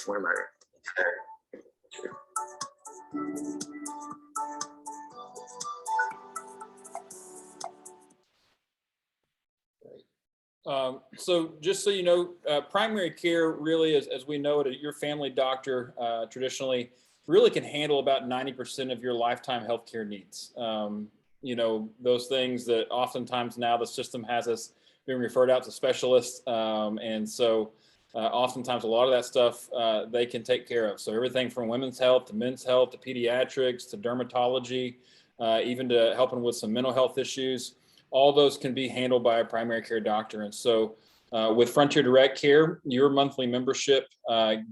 Where am I? So just so you know, primary care really is, as we know it, your family doctor traditionally really can handle about 90% of your lifetime healthcare needs. You know, those things that oftentimes now the system has us being referred out to specialists. And so oftentimes a lot of that stuff they can take care of. So everything from women's health to men's health to pediatrics to dermatology, even to helping with some mental health issues. All those can be handled by a primary care doctor. And so with Frontier Direct Care, your monthly membership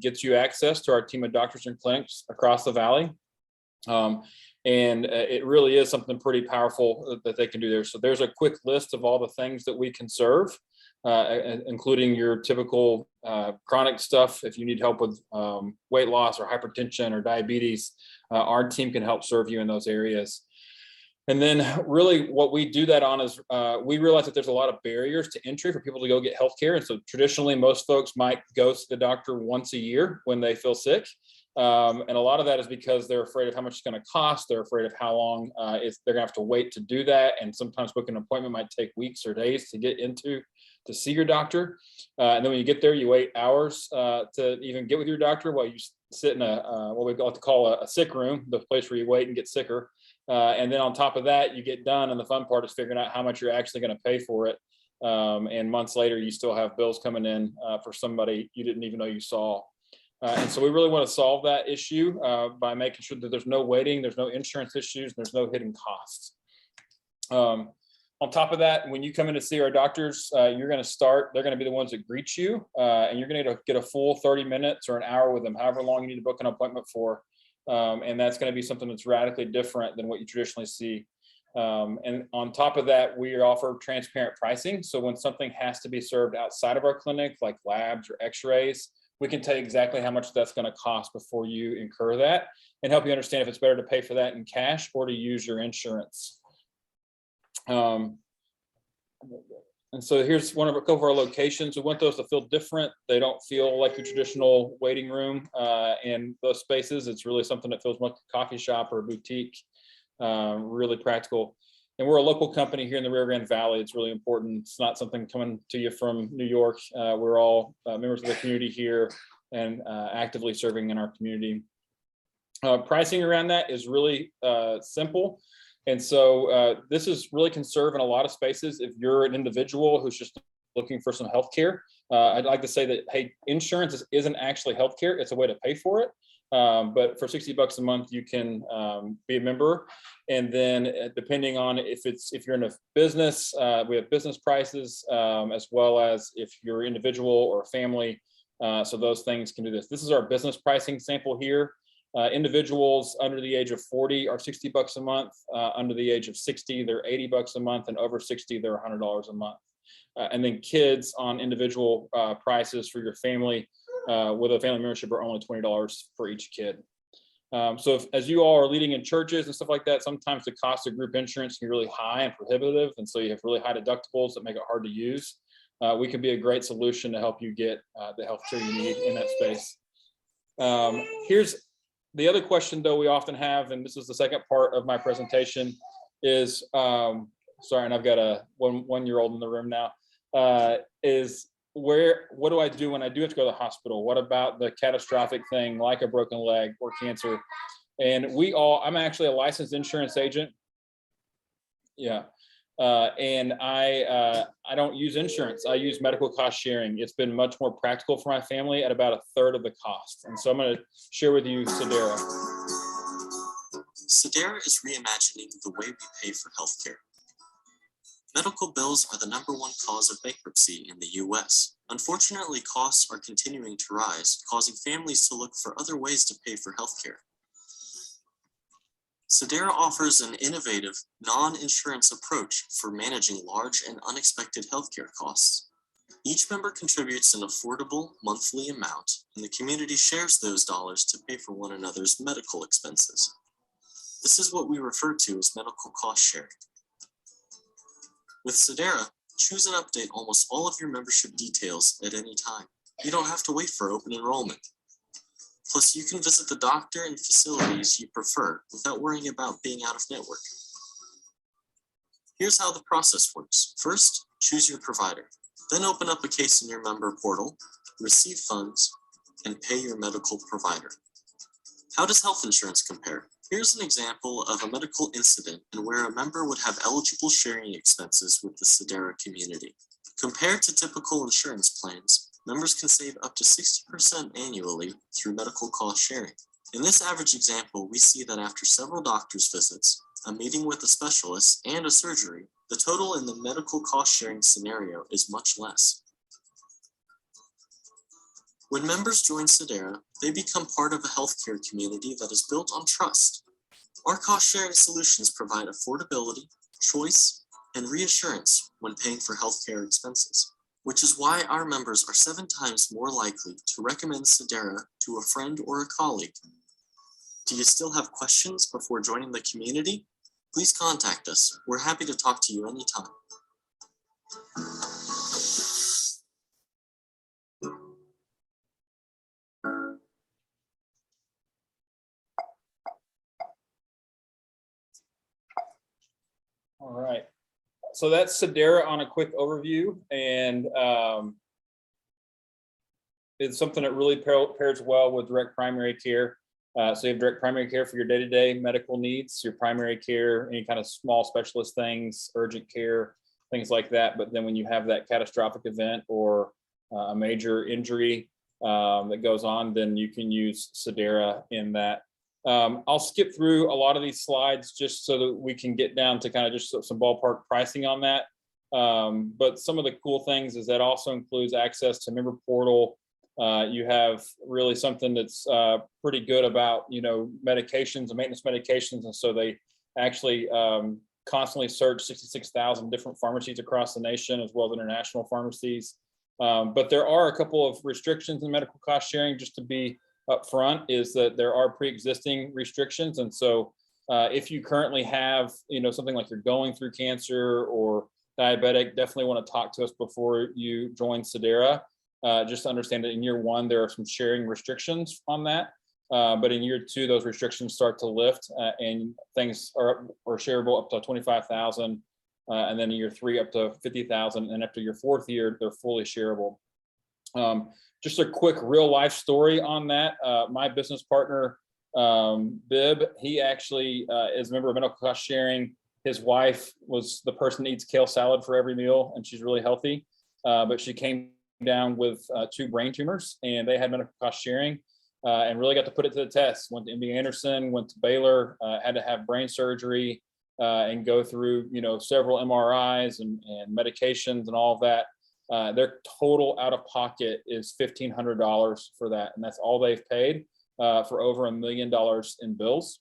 gets you access to our team of doctors and clinics across the valley. And it really is something pretty powerful that they can do there. So there's a quick list of all the things that we can serve, including your typical chronic stuff. If you need help with weight loss or hypertension or diabetes, our team can help serve you in those areas. And then really what we do that on is we realize that there's a lot of barriers to entry for people to go get healthcare. And so traditionally, most folks might go to the doctor once a year when they feel sick. And a lot of that is because they're afraid of how much it's going to cost. They're afraid of how long they're going to have to wait to do that. And sometimes booking an appointment might take weeks or days to see your doctor. And then when you get there, you wait hours to even get with your doctor while you sit in what we like to call a sick room, the place where you wait and get sicker. And then on top of that, you get done. And the fun part is figuring out how much you're actually going to pay for it. And months later, you still have bills coming in for somebody you didn't even know you saw. And so we really want to solve that issue by making sure that there's no waiting, there's no insurance issues, there's no hidden costs. On top of that, when you come in to see our doctors, they're going to be the ones that greet you, and you're going to get a full 30 minutes or an hour with them, however long you need to book an appointment for. And that's going to be something that's radically different than what you traditionally see. And on top of that, we offer transparent pricing. So when something has to be served outside of our clinic, like labs or x-rays, we can tell you exactly how much that's going to cost before you incur that and help you understand if it's better to pay for that in cash or to use your insurance. And so here's a couple of our locations. We want those to feel different. They don't feel like your traditional waiting room in those spaces. It's really something that feels like a coffee shop or a boutique, really practical. And we're a local company here in the Rio Grande Valley. It's really important. It's not something coming to you from New York. We're all members of the community here and actively serving in our community. Pricing around that is really simple. And so this is really conserved in a lot of spaces. If you're an individual who's just looking for some healthcare, I'd like to say that, hey, insurance isn't actually healthcare. It's a way to pay for it. But for $60 a month, you can be a member. And then depending on if you're in a business, we have business prices, as well as if you're individual or a family. So those things can do this. This is our business pricing sample here. Individuals under the age of 40 are $60 a month. Under the age of 60, they're $80 a month, and over 60, they're $100 a month. And then kids on individual prices for your family with a family membership are only $20 for each kid. So as you all are leading in churches and stuff like that, sometimes the cost of group insurance can be really high and prohibitive. And so you have really high deductibles that make it hard to use. We can be a great solution to help you get the healthcare you need in that space. Here's the other question, though, we often have, and this is the second part of my presentation, is, sorry, and I've got a one-year-old in the room now, what do I do when I do have to go to the hospital? What about the catastrophic thing like a broken leg or cancer? And I'm actually a licensed insurance agent. Yeah. And I don't use insurance. I use medical cost sharing. It's been much more practical for my family at about 1/3 of the cost. And so I'm going to share with you Sedera. Sedera is reimagining the way we pay for healthcare. Medical bills are the #1 cause of bankruptcy in the US. Unfortunately, costs are continuing to rise, causing families to look for other ways to pay for healthcare. Sedera offers an innovative, non-insurance approach for managing large and unexpected healthcare costs. Each member contributes an affordable monthly amount, and the community shares those dollars to pay for one another's medical expenses. This is what we refer to as medical cost sharing. With Sedera, choose and update almost all of your membership details at any time. You don't have to wait for open enrollment. Plus, you can visit the doctor and facilities you prefer without worrying about being out of network. Here's how the process works. First, choose your provider. Then open up a case in your member portal, receive funds, and pay your medical provider. How does health insurance compare? Here's an example of a medical incident and where a member would have eligible sharing expenses with the Sedera community. Compared to typical insurance plans, members can save up to 60% annually through medical cost sharing. In this average example, we see that after several doctor's visits, a meeting with a specialist, and a surgery, the total in the medical cost sharing scenario is much less. When members join Sedera, they become part of a healthcare community that is built on trust. Our cost-sharing solutions provide affordability, choice, and reassurance when paying for healthcare expenses, which is why our members are 7 times more likely to recommend Sedera to a friend or a colleague. Do you still have questions before joining the community? Please contact us. We're happy to talk to you anytime. All right. So that's Sedera on a quick overview, and it's something that really pairs well with direct primary care. So you have direct primary care for your day-to-day medical needs, your primary care, any kind of small specialist things, urgent care, things like that. But then when you have that catastrophic event or a major injury that goes on, then you can use Sedera in that. I'll skip through a lot of these slides just so that we can get down to kind of just some ballpark pricing on that. But some of the cool things is that also includes access to member portal. You have really something that's pretty good about, you know, medications and maintenance medications. And so they actually constantly search 66,000 different pharmacies across the nation, as well as international pharmacies. But there are a couple of restrictions in medical cost sharing, just to be upfront, is that there are pre-existing restrictions. And so if you currently have, you know, something like you're going through cancer or diabetic, definitely want to talk to us before you join Sedera. Just to understand that in year 1, there are some sharing restrictions on that. But in year 2, those restrictions start to lift and things are shareable up to 25,000. And then in year 3 up to 50,000. And after your 4th year, they're fully shareable. Just a quick real life story on that. My business partner, Bib, he actually is a member of medical cost sharing. His wife was the person that eats kale salad for every meal, and she's really healthy. But she came down with 2 brain tumors, and they had medical cost sharing and really got to put it to the test. Went to MD Anderson, went to Baylor, had to have brain surgery and go through, you know, several MRIs and medications and all of that. Their total out of pocket is $1,500 for that. And that's all they've paid for over $1 million in bills.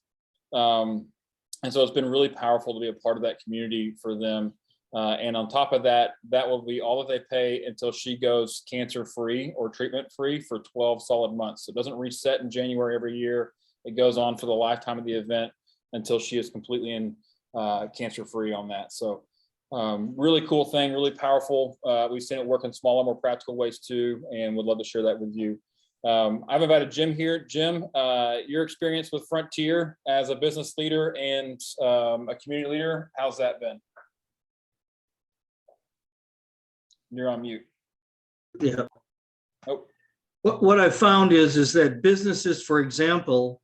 And so it's been really powerful to be a part of that community for them. And on top of that, that will be all that they pay until she goes cancer-free or treatment-free for 12 solid months. So it doesn't reset in January every year. It goes on for the lifetime of the event until she is completely in cancer-free on that. So really cool thing, really powerful. We've seen it work in smaller, more practical ways too, and would love to share that with you. I've invited Jim here. Jim, your experience with Frontier as a business leader and a community leader, how's that been? You're on mute. Yeah. Oh. What I found is that businesses, for example,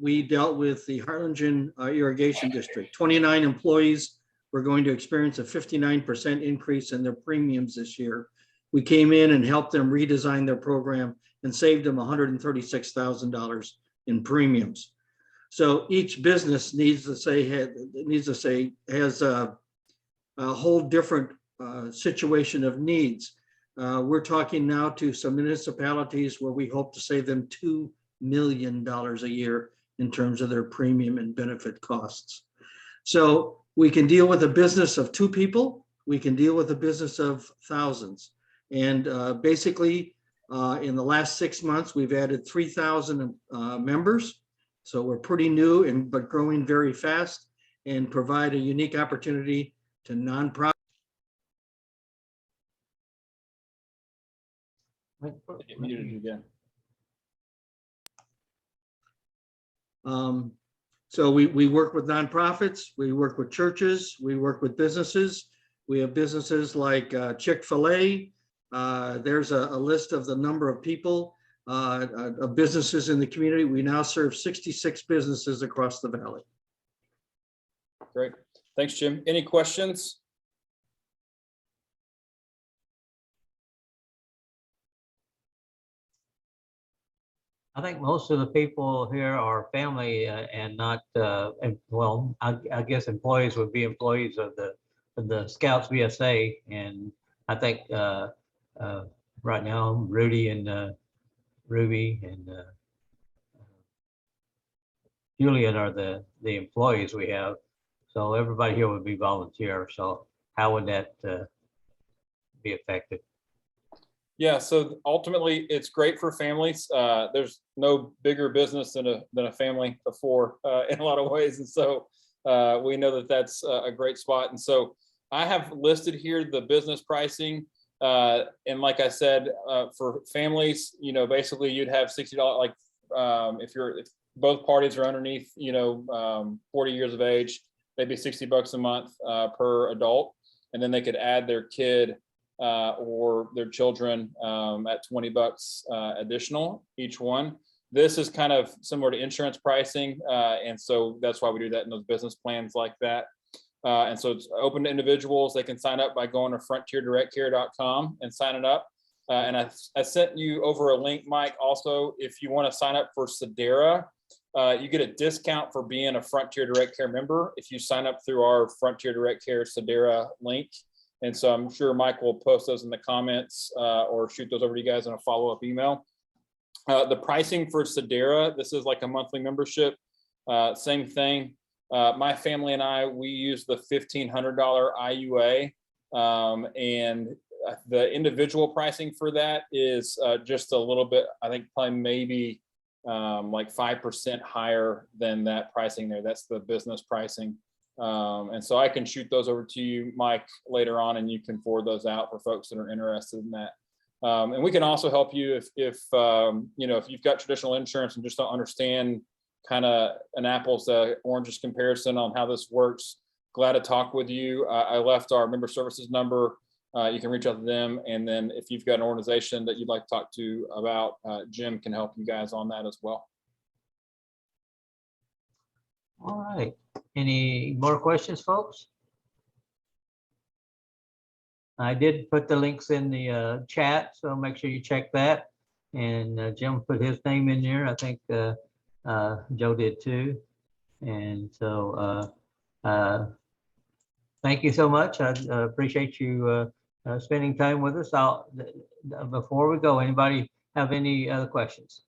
we dealt with the Harlingen Irrigation District, 29 employees were going to experience a 59% increase in their premiums this year. We came in and helped them redesign their program and saved them $136,000 in premiums. So each business needs to say has a whole different situation of needs. We're talking now to some municipalities where we hope to save them $2 million a year in terms of their premium and benefit costs. So we can deal with a business of 2 people. We can deal with a business of thousands. And basically, in the last 6 months, we've added 3,000 members. So we're pretty new but growing very fast, and provide a unique opportunity to nonprofits. Get muted again. So we work with nonprofits, we work with churches, we work with businesses. We have businesses like Chick-fil-A. There's a list of the number of people, of businesses in the community. We now serve 66 businesses across the valley. Great. Thanks, Jim. Any questions? I think most of the people here are family and not, well, I guess employees would be employees of the Scouts VSA. And I think right now, Rudy and Ruby and Julian are the employees we have. So everybody here would be volunteer. So how would that be effective? Yeah, so ultimately it's great for families. There's no bigger business than a family before in a lot of ways. And so we know that that's a great spot. And so I have listed here the business pricing. And like I said, for families, you know, basically you'd have $60, like if both parties are underneath, 40 years of age, they'd be $60 a month per adult. And then they could add their kid or their children at $20 additional each one. This is kind of similar to insurance pricing. And so that's why we do that in those business plans like that. And so it's open to individuals. They can sign up by going to frontierdirectcare.com and sign it up. And I sent you over a link, Mike. Also, if you want to sign up for Sedera, you get a discount for being a Frontier Direct Care member if you sign up through our Frontier Direct Care Sedera link. And so I'm sure Mike will post those in the comments or shoot those over to you guys in a follow-up email. The pricing for Sedera, this is like a monthly membership, same thing. My family and I, we use the $1,500 IUA, and the individual pricing for that is just a little bit, I think probably maybe like 5% higher than that pricing there. That's the business pricing. And so I can shoot those over to you, Mike, later on, and you can forward those out for folks that are interested in that. And we can also help you if you've got traditional insurance and just don't understand kind of an apples to oranges comparison on how this works. Glad to talk with you. I left our member services number. You can reach out to them. And then if you've got an organization that you'd like to talk to about, Jim can help you guys on that as well. All right. Any more questions, folks? I did put the links in the chat, so make sure you check that. And Jim put his name in there. I think Joe did too. And so thank you so much. I appreciate you spending time with us. Before we go, anybody have any other questions?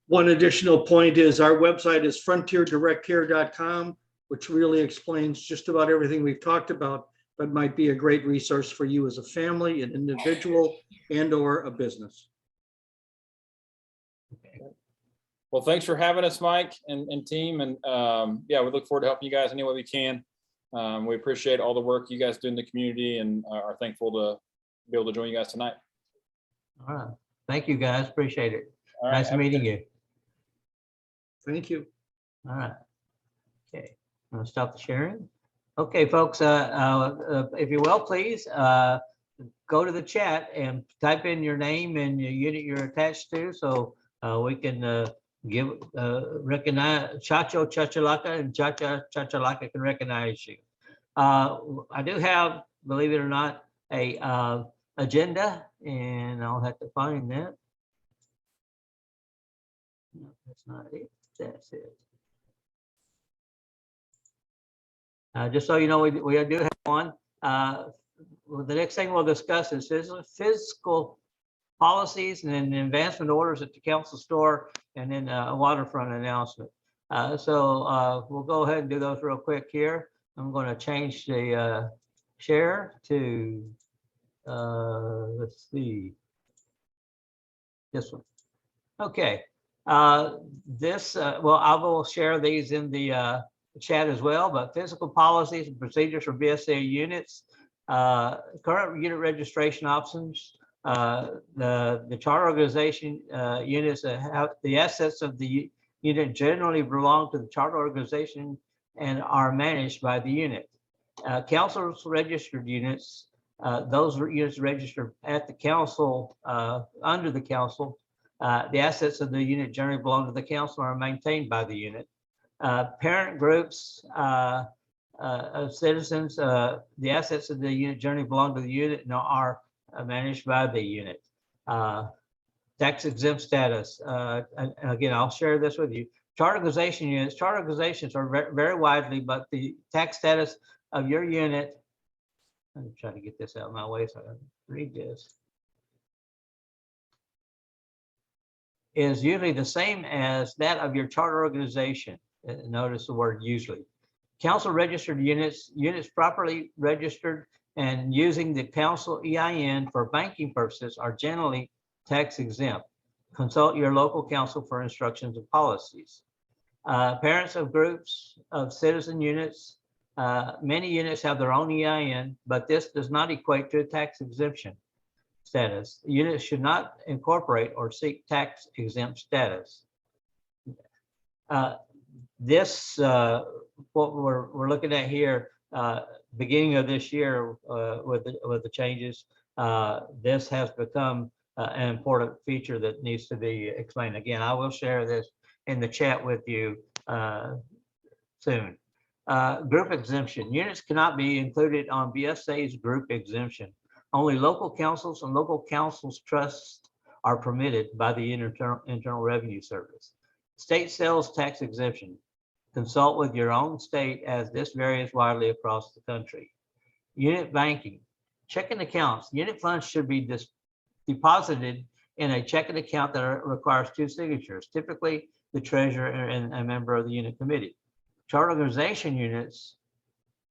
One additional point is our website is frontierdirectcare.com, which really explains just about everything we've talked about, but might be a great resource for you as a family, an individual, and or a business. Okay. Well, thanks for having us, Mike and team. And yeah, we look forward to helping you guys any way we can. We appreciate all the work you guys do in the community and are thankful to be able to join you guys tonight. All right. Thank you, guys. Appreciate it. All right, nice meeting you. Thank you. All right. Okay. I'm gonna stop the sharing. Okay, folks, if you will, please go to the chat and type in your name and your unit you're attached to, so we can recognize Chachalaka and Chachalaka can recognize you. I do have, believe it or not, a agenda, and I'll have to find that. No, that's not it. That's it. Just so you know, we do have one. The next thing we'll discuss is fiscal policies and then advancement orders at the council store, and then a waterfront announcement. So we'll go ahead and do those real quick here. I'm going to change the share to, let's see, this one. Okay. Well, I will share these in the chat as well, but physical policies and procedures for BSA units, current unit registration options, The charter organization units have the assets of the unit generally belong to the charter organization and are managed by the unit. Council's registered units, those units registered at the council, under the council, the assets of the unit generally belong to the council and are maintained by the unit. Parent groups of citizens, the assets of the unit generally belong to the unit and are managed by the unit. Tax exempt status. And again, I'll share this with you. Charter organization units, charter organizations are very widely, but the tax status of your unit, let me try to get this out of my way so I can read this, is usually the same as that of your charter organization. Notice the word usually. Council registered units, units properly registered and using the council EIN for banking purposes are generally tax exempt. Consult your local council for instructions and policies. Parents of groups of citizen units, many units have their own EIN, but this does not equate to a tax exemption status. Units should not incorporate or seek tax exempt status. What we're looking at here, beginning of this year with the changes, this has become an important feature that needs to be explained. Again, I will share this in the chat with you soon. Group exemption. Units cannot be included on BSA's group exemption. Only local councils and local councils trusts are permitted by the Internal Revenue Service. State sales tax exemption. Consult with your own state as this varies widely across the country. Unit banking. Checking accounts. Unit funds should be deposited in a checking account that requires 2 signatures, typically the treasurer and a member of the unit committee. Charter organization units,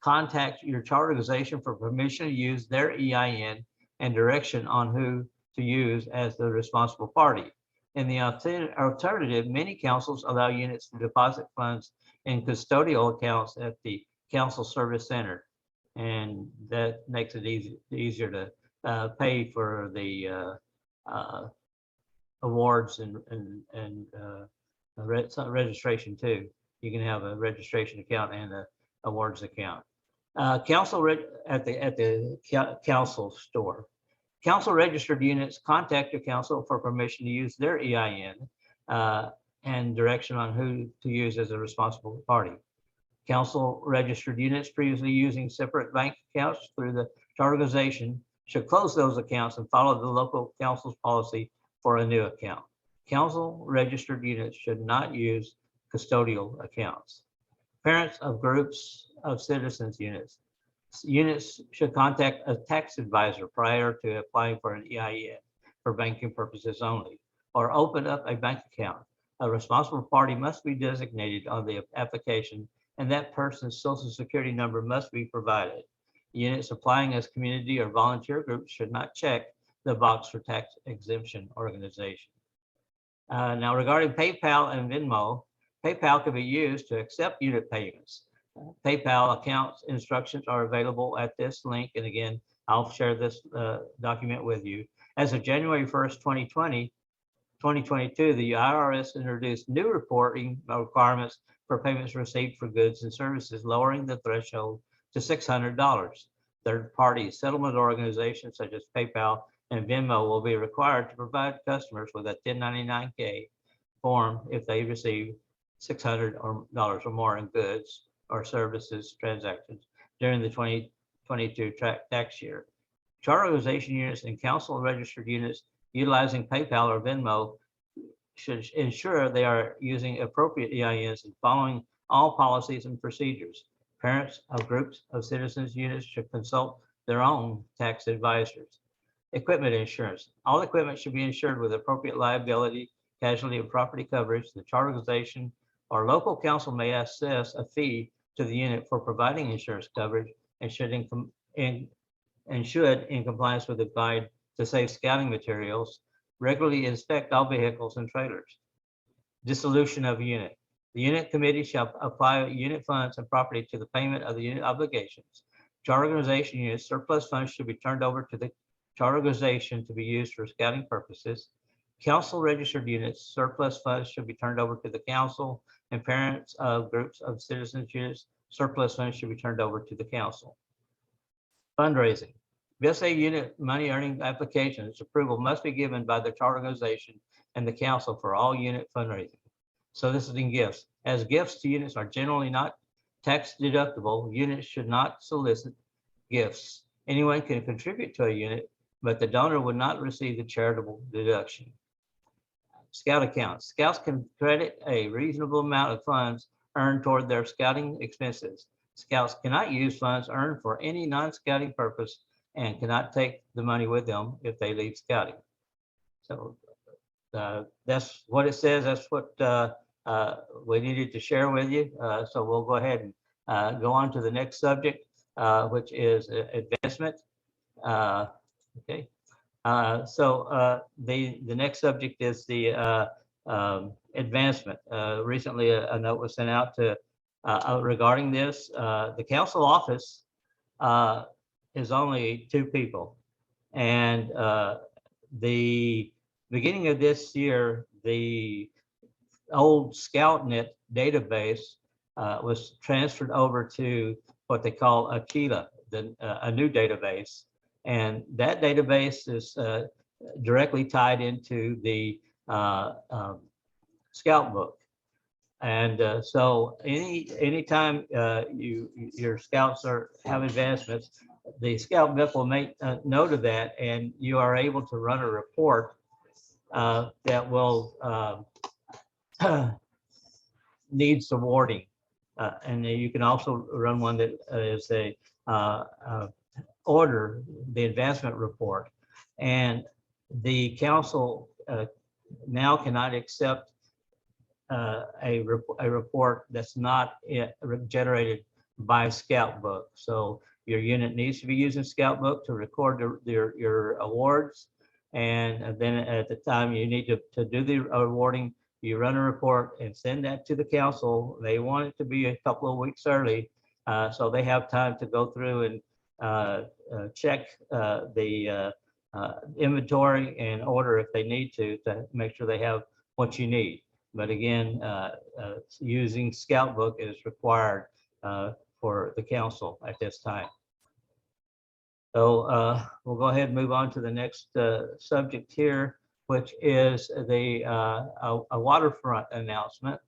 contact your charter organization for permission to use their EIN and direction on who to use as the responsible party. In the alternative, many councils allow units to deposit funds in custodial accounts at the council service center. And that makes it easier to pay for the awards and registration too. You can have a registration account and a awards account. Council at the council store. Council registered units contact your council for permission to use their EIN and direction on who to use as a responsible party. Council registered units previously using separate bank accounts through the organization should close those accounts and follow the local council's policy for a new account. Council registered units should not use custodial accounts. Parents of groups of citizens units. Units should contact a tax advisor prior to applying for an EIN for banking purposes only, or open up a bank account. A responsible party must be designated on the application, and that person's social security number must be provided. Units applying as community or volunteer groups should not check the box for tax exemption organization. Now regarding PayPal and Venmo, PayPal can be used to accept unit payments. PayPal accounts instructions are available at this link. And again, I'll share this document with you. As of January 1st, 2022, the IRS introduced new reporting requirements for payments received for goods and services, lowering the threshold to $600. Third-party settlement organizations such as PayPal and Venmo will be required to provide customers with a 1099-K form if they receive $600 or more in goods or services transactions during the 2022 tax year. Charter organization units and council registered units utilizing PayPal or Venmo should ensure they are using appropriate EINs and following all policies and procedures. Parents of groups of citizens units should consult their own tax advisors. Equipment insurance. All equipment should be insured with appropriate liability, casualty, and property coverage. The charter organization or local council may assess a fee to the unit for providing insurance coverage and should, in compliance with the guide to safe scouting materials, regularly inspect all vehicles and trailers. Dissolution of unit. The unit committee shall apply unit funds and property to the payment of the unit obligations. Charter organization units surplus funds should be turned over to the charter organization to be used for scouting purposes. Council registered units surplus funds should be turned over to the council, and parents of groups of citizens units surplus funds should be turned over to the council. Fundraising. VSA unit money earning applications approval must be given by the charter organization and the council for all unit fundraising. Soliciting gifts. As gifts to units are generally not tax deductible, units should not solicit gifts. Anyone can contribute to a unit, but the donor would not receive the charitable deduction. Scout accounts. Scouts can credit a reasonable amount of funds earned toward their scouting expenses. Scouts cannot use funds earned for any non-scouting purpose and cannot take the money with them if they leave scouting. So that's what it says. That's what we needed to share with you. So we'll go ahead and go on to the next subject, which is advancement. Okay. So the next subject is the advancement. Recently, a note was sent out to regarding this. The council office is only 2 people, and the beginning of this year, the old ScoutNet database was transferred over to what they call Aquila, a new database. And that database is directly tied into the Scout book. And so anytime your scouts have advancements, the Scout book will make a note of that, and you are able to run a report that will needs awarding. And you can also run one that is a order, the advancement report. And the council now cannot accept a report that's not generated by Scout book. So your unit needs to be using Scout book to record your awards. And then at the time you need to do the awarding, you run a report and send that to the council. They want it to be a couple of weeks early, so they have time to go through and check the inventory and order if they need to make sure they have what you need. But again, using Scout book is required for the council at this time. So we'll go ahead and move on to the next subject here, which is the a waterfront announcement.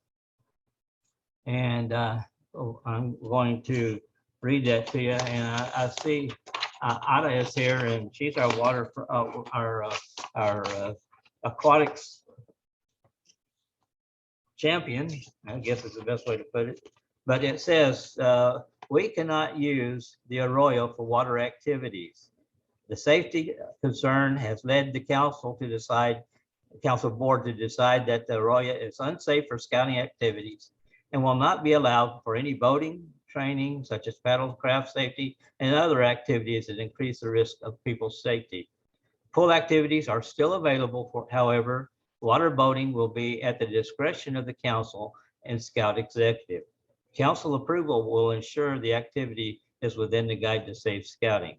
And I'm going to read that to you. And I see Ada is here, and she's our our aquatics champion, I guess is the best way to put it. But it says, we cannot use the arroyo for water activities. The safety concern has led the council board to decide that the arroyo is unsafe for scouting activities and will not be allowed for any boating, training, such as paddlecraft safety and other activities that increase the risk of people's safety. Pool activities are still available, however, water boating will be at the discretion of the council and Scout executive. Council approval will ensure the activity is within the Guide to Safe Scouting.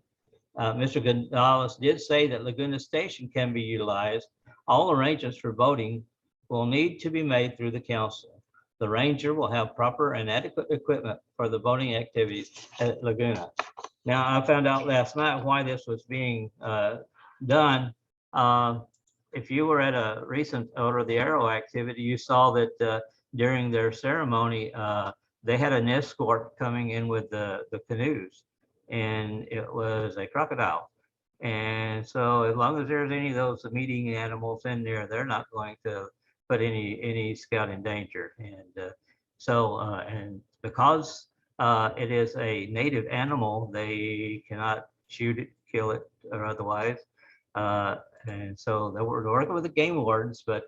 Mr. Gonzalez did say that Laguna Station can be utilized. All arrangements for boating will need to be made through the council. The ranger will have proper and adequate equipment for the boating activities at Laguna. Now, I found out last night why this was being done. If you were at a recent Order of the Arrow activity, you saw that during their ceremony, they had an escort coming in with the canoes, and it was a crocodile. And so as long as there's any of those meeting animals in there, they're not going to put any scout in danger. And and because it is a native animal, they cannot shoot it, kill it, or otherwise. And so they were working with the game wardens, but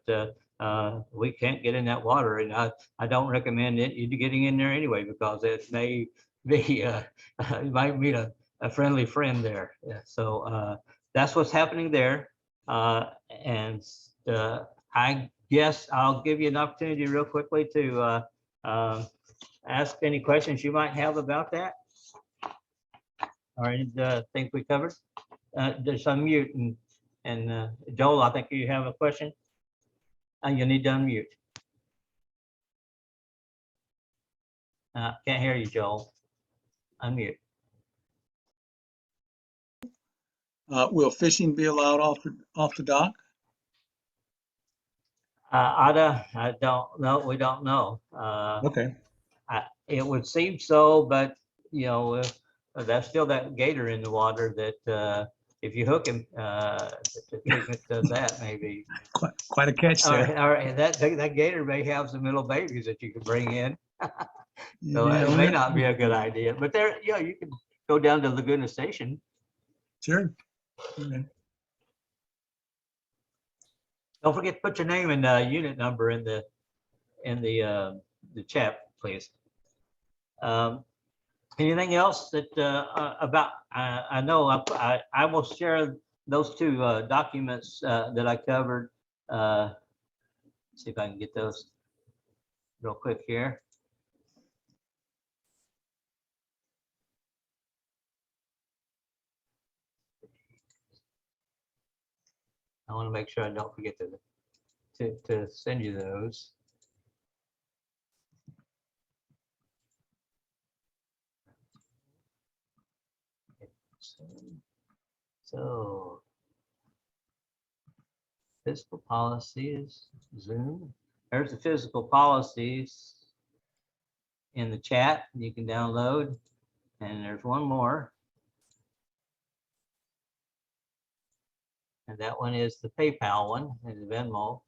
we can't get in that water. And I don't recommend you getting in there anyway, because it may be, you might meet a friendly friend there. Yeah, so that's what's happening there. And I guess I'll give you an opportunity real quickly to ask any questions you might have about that. Or any things we covered. just unmute and Joel, I think you have a question. You need to unmute. Can't hear you, Joel. Unmute. Will fishing be allowed off the dock? Ada, I don't know. We don't know. Okay. It would seem so, but you know, that's still that gator in the water that if you hook him, the treatment does that maybe. Quite a catch there. Or that gator may have some little babies that you could bring in. So Yeah, it may not be a good idea, but there, yeah, you can go down to Laguna Station. sure. Okay. Don't forget to put your name and unit number in the chat, please. Anything else that about? I know I will share those two documents that I covered. See if I can get those real quick here. I want to make sure I don't forget to send you those. So fiscal policies, Zoom. There's the physical policies in the chat you can download. And there's one more. And that one is the PayPal one, and the Venmo.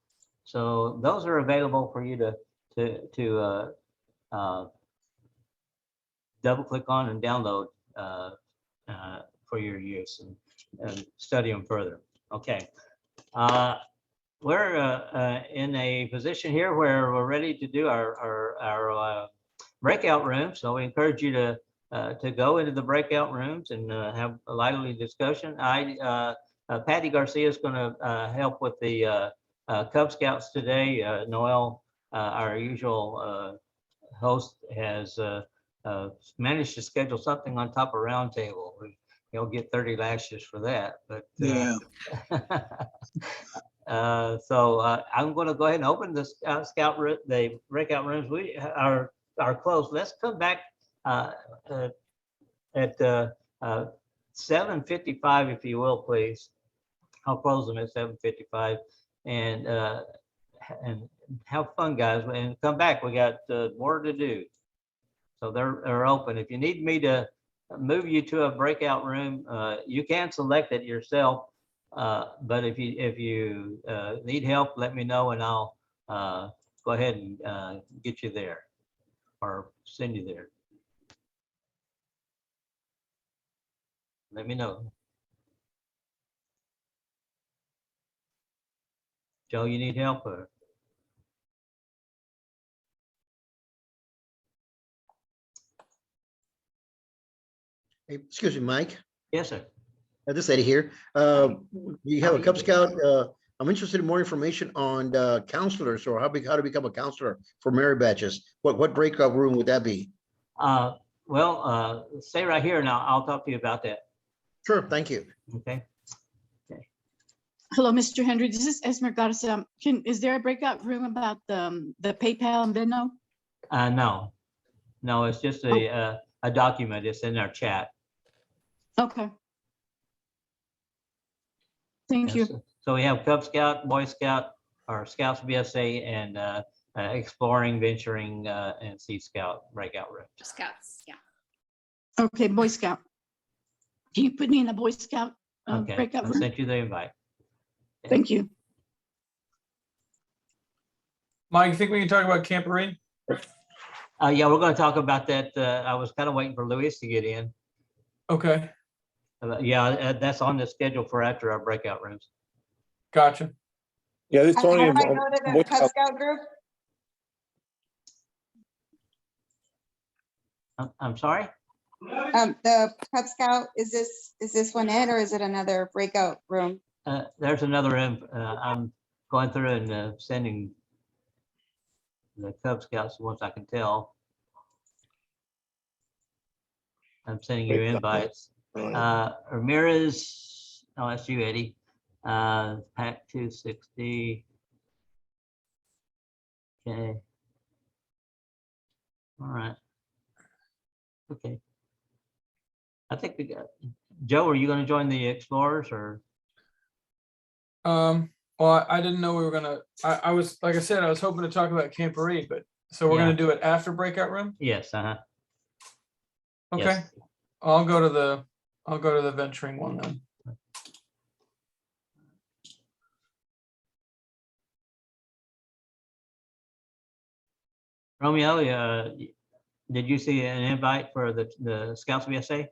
So those are available for you to double click on and download for your use and study them further. Okay. We're in a position here where we're ready to do our breakout room. So we encourage you to go into the breakout rooms and have a lively discussion. Patty Garcia is going to help with the Cub Scouts today. Noel, our usual host, has managed to schedule something on top of Roundtable. He'll get 30 lashes for that. But Yeah. so I'm going to go ahead and open the the breakout rooms. We are closed. Let's come back at 7:55, if you will, please. I'll close them at 7:55 and have fun, guys, and come back. We got more to do. So they're open. If you need me to move you to a breakout room, you can select it yourself. But if you need help, let me know and I'll go ahead and get you there or send you there. Let me know. Joe, you need help? Or? Hey, excuse me, Mike. Yes, sir. This Eddie here. You have a Cub Scout. I'm interested in more information on counselors or how to become a counselor for merit badges. What breakout room would that be? Well, stay right here and I'll talk to you about that. Sure, thank you. Okay. Hello, Mr. Henry. This is Esmer Garza. Is there a breakout room about the PayPal and Venmo? No, it's just a document. It's in our chat. Okay. Thank you. So we have Cub Scout, Boy Scout, or Scouts BSA, and Exploring, Venturing, and Sea Scout breakout room. Scouts, yeah. Okay, Boy Scout. Can you put me in the Boy Scout Okay, breakout I room? sent you the invite. Thank you. Mike, you think we can talk about Campfire? Yeah, we're going to talk about that. I was kind of waiting for Luis to get in. Okay, Yeah, that's on the schedule for after our breakout rooms. gotcha. Yeah, this How do Tony. I go to the Cub Scout group? I'm sorry? The Cub Scout, is this one it or is it another breakout room? There's another room. I'm going through and sending the Cub Scouts the ones I can tell. I'm sending you invites. Ramirez, Oh, that's you, Eddie. Pack 260. Okay. All right. Okay. I think we got, Joe, are you going to join the Explorers or? Well, I didn't know we were gonna, I was, like I said, I was hoping to talk about Camporee, but so we're Yeah. gonna do it after Breakout Room? Yes, Okay, yes. I'll go to the venturing one then. Romeo, did you see an invite for the Scouts BSA?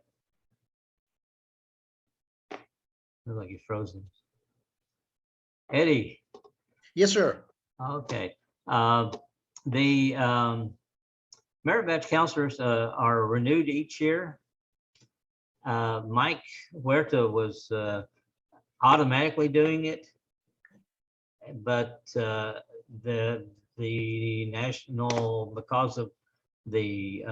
Looks like he's frozen. Eddie, Yes, sir. okay. The merit badge counselors are renewed each year. Mike Huerta was automatically doing it, but the national, because of the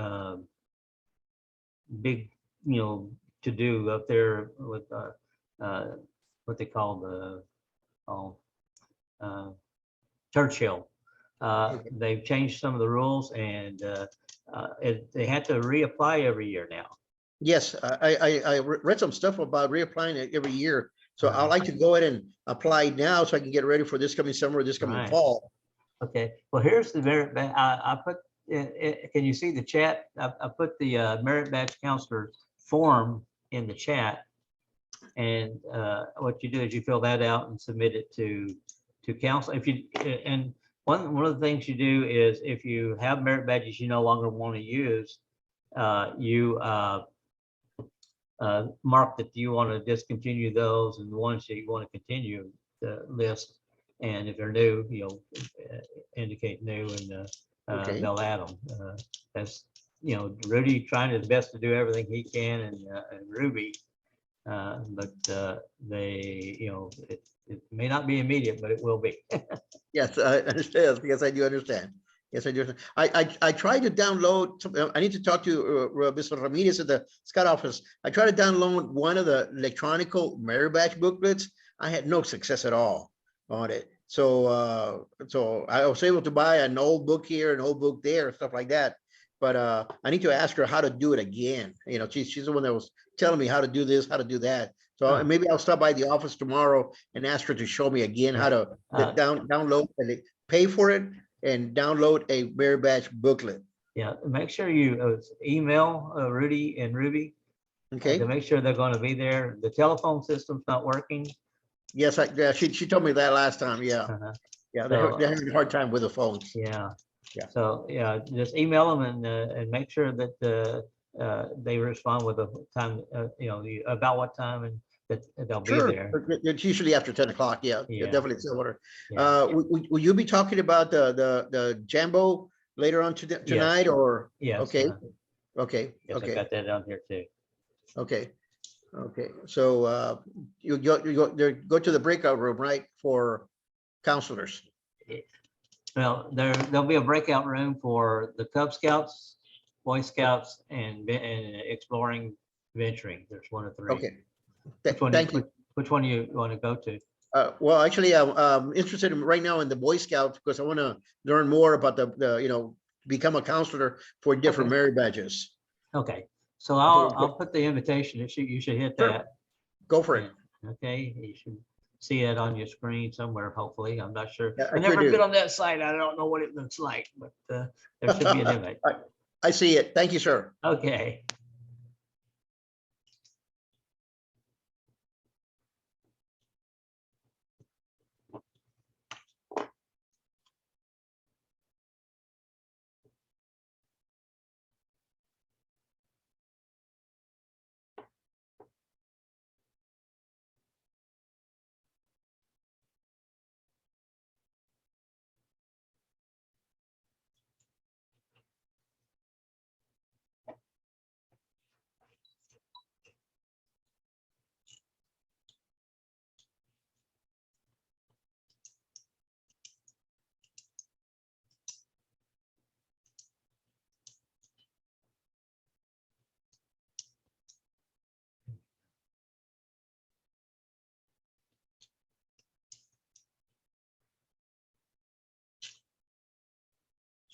big, to do up there with what they call the Churchill. They've changed some of the rules, and they have to reapply every year now. Yes, I read some stuff about reapplying it every year. So I'd like to go ahead and apply now so I can get ready for this coming summer, this coming Right. fall. Okay, well, here's the merit badge. I put, can you see the chat? I put the merit badge counselor form in the chat. And what you do is you fill that out and submit it to council. If you, and one of the things you do is if you have merit badges you no longer want to use, you mark that you want to discontinue those, and the ones that you want to continue the list. And if they're new, indicate new, and Okay. they'll add them. That's, Rudy trying his best to do everything he can, and Ruby, but they, it may not be immediate, but it will be. Yes, I understand. Yes, I do understand. Yes, I do. I tried to download, I need to talk to Mr. Ramirez at the Scout office. I tried to download one of the electronic merit badge booklets. I had no success at all on it. So so I was able to buy an old book here, an old book there, stuff like that. But I need to ask her how to do it again. She's the one that was telling me how to do this, how to do that. So maybe I'll stop by the office tomorrow and ask her to show me again how to download and pay for it and download a merit badge booklet. Yeah, make sure you email Rudy and Ruby. Okay. To make sure they're going to be there. The telephone system's not working. Yes, she told me that last time. Yeah. Yeah, they're having a hard time with the phones. Yeah. Yeah. So yeah, just email them and make sure that they respond with a time, about what time, and that they'll be there. It's usually after 10 o'clock. Yeah, Yeah. definitely still order. Yeah. Will you be talking about the Jambo later on tonight, or? Yes. Okay. Okay. Yes, I Okay. got that down here too. Okay. Okay. So you go to the breakout room, right, for counselors? Well, there'll be a breakout room for the Cub Scouts, Boy Scouts, and exploring, venturing. There's one of three. Okay. Thank you. Which one do you want to go to? Well, actually, I'm interested right now in the Boy Scouts because I want to learn more about the become a counselor for different merit badges. Okay, so I'll put the invitation. You should hit Sure. that. Go for it. Okay, you should see it on your screen somewhere, hopefully. I'm not sure. Yeah, I've never been on that site. I don't know what it looks like, but there should be an invite. I see it. Thank you, sir. Okay.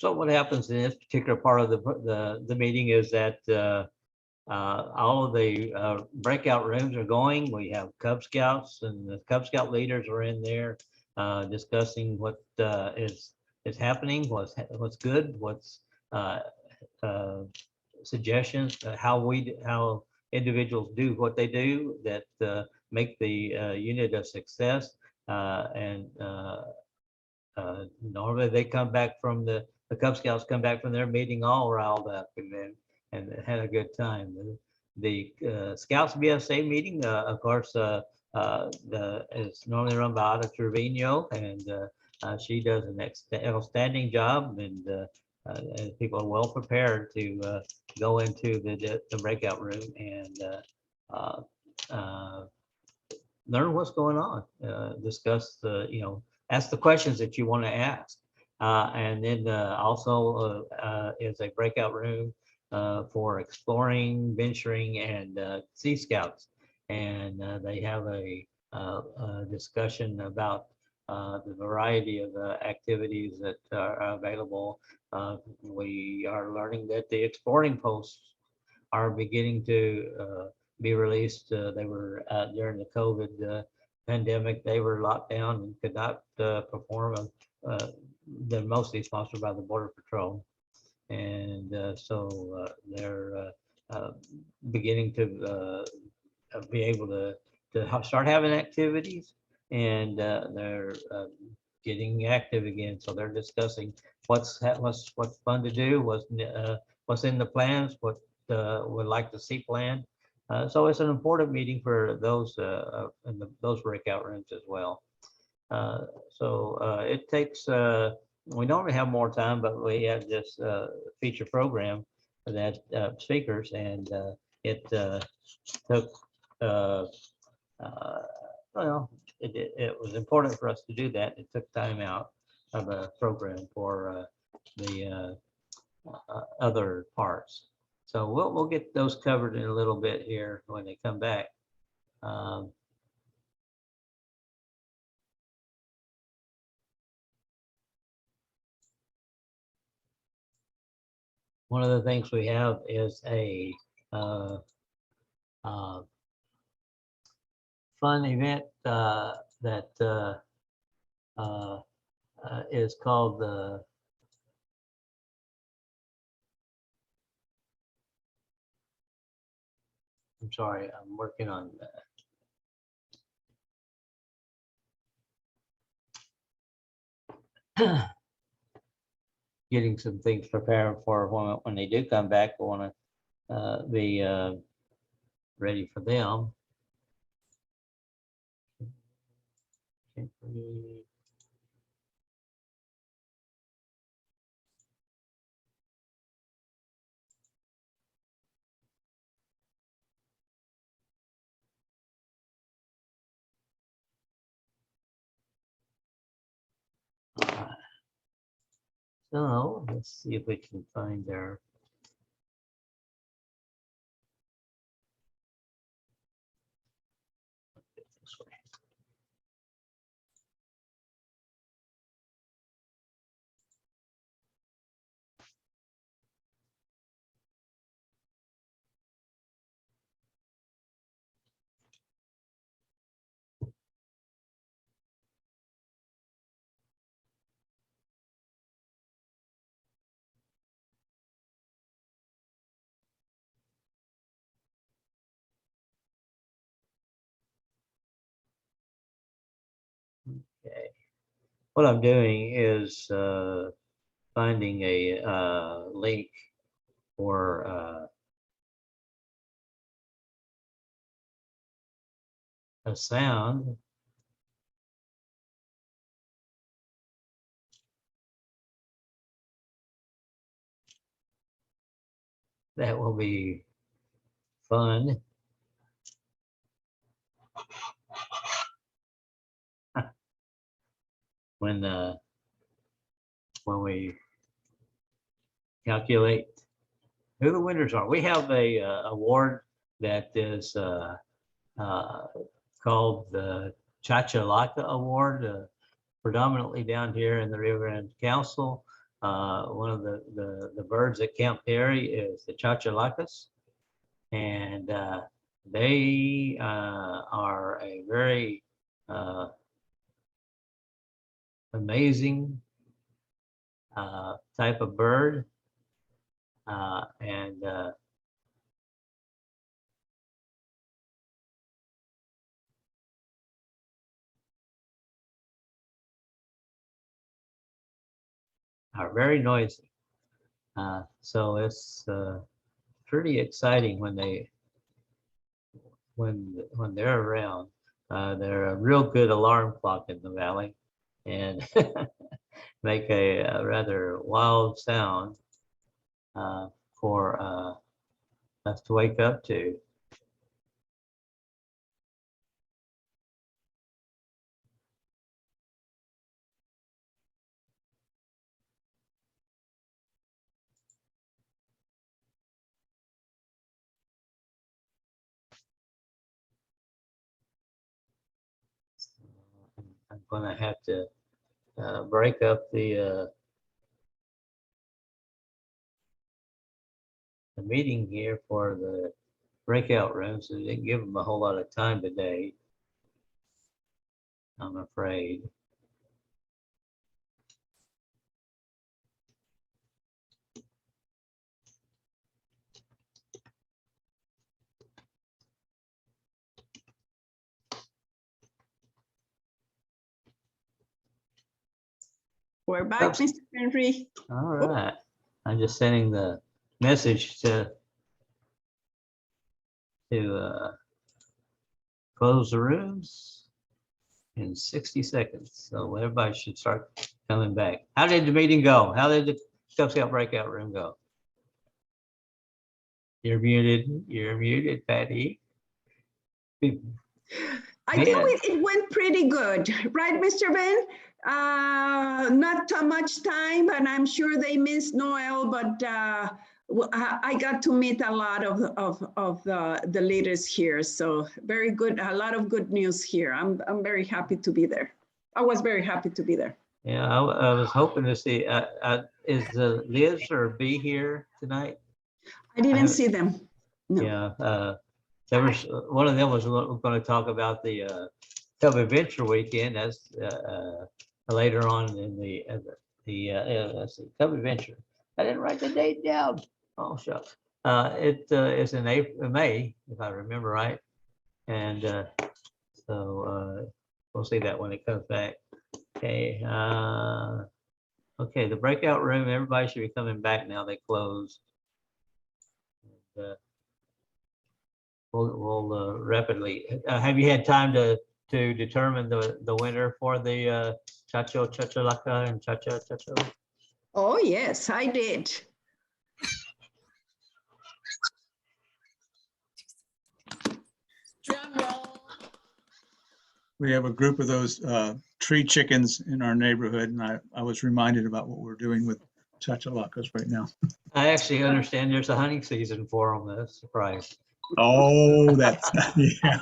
So what happens in this particular part of the meeting is that all of the breakout rooms are going. We have Cub Scouts and the Cub Scout leaders are in there discussing what is happening, what's good, what's suggestions, how individuals do what they do that make the unit a success. Normally they come back from the Cub Scouts come back from their meeting all riled up and had a good time. The Scouts BSA meeting, of course, is normally run by Ada Trevino, and she does an outstanding job, and people are well prepared to go into the breakout room and learn what's going on, discuss ask the questions that you want to ask. And then also is a breakout room for exploring, venturing, and Sea Scouts. And they have a discussion about the variety of activities that are available. We are learning that the exploring posts are beginning to be released. They were during the COVID pandemic, they were locked down and could not perform. They're mostly sponsored by the Border Patrol. And so they're beginning to be able to start having activities, and they're getting active again. So they're discussing what's fun to do, what's in the plans, what would like to see planned. So it's an important meeting for those in those breakout rooms as well. So it takes, we normally have more time, but we have this feature program that speakers, and it took, well, it was important for us to do that. It took time out of a program for the other parts. So we'll get those covered in a little bit here when they come back. One of the things we have is a fun event that is called the I'm sorry, I'm working on getting some things prepared for when they do come back. We want to be ready for them. So let's see if we can find their this way. Okay. What I'm doing is finding a link for a sound that will be fun. When we calculate who the winners are. We have a award that is called the Chachalaka Award, predominantly down here in the Rio Grande Council. One of the birds at Camp Perry is the Chachalakas, and they are a very amazing type of bird, and are very noisy. So it's pretty exciting when they're around. They're a real good alarm clock in the valley, and make a rather wild sound for us to wake up to. I'm gonna have to break up the meeting here for the breakout rooms. So they didn't give them a whole lot of time today, I'm afraid. We're back, Mr. Henry. All right. I'm just sending the message to close the rooms in 60 seconds. So everybody should start coming back. How did the meeting go? How did the Cub Scout breakout room go? You're muted, Patty. I think it went pretty good, right, Mr. Ben? Not too much time, and I'm sure they missed Noel, but I got to meet a lot of the leaders here. So very good, a lot of good news here. I'm very happy to be there. I was very happy to be there. Yeah, I was hoping to see, is Liz or B here tonight? I didn't see them. No. Yeah, there was, one of them was going to talk about the Cub Adventure Weekend. That's later on in the let's see, Cub Adventure. I didn't write the date down. Oh, shucks. It is in May, if I remember right. And so we'll see that when it comes back. Okay. Okay, the breakout room, everybody should be coming back now. They closed. And, we'll rapidly. Have you had time to determine the winner for the Chachalaka and Chacha? Oh, yes, I did. Drum roll. We have a group of those tree chickens in our neighborhood, and I was reminded about what we're doing with chachalakas right now. I actually understand there's a hunting season for them. That's a surprise. Oh, that's, yeah,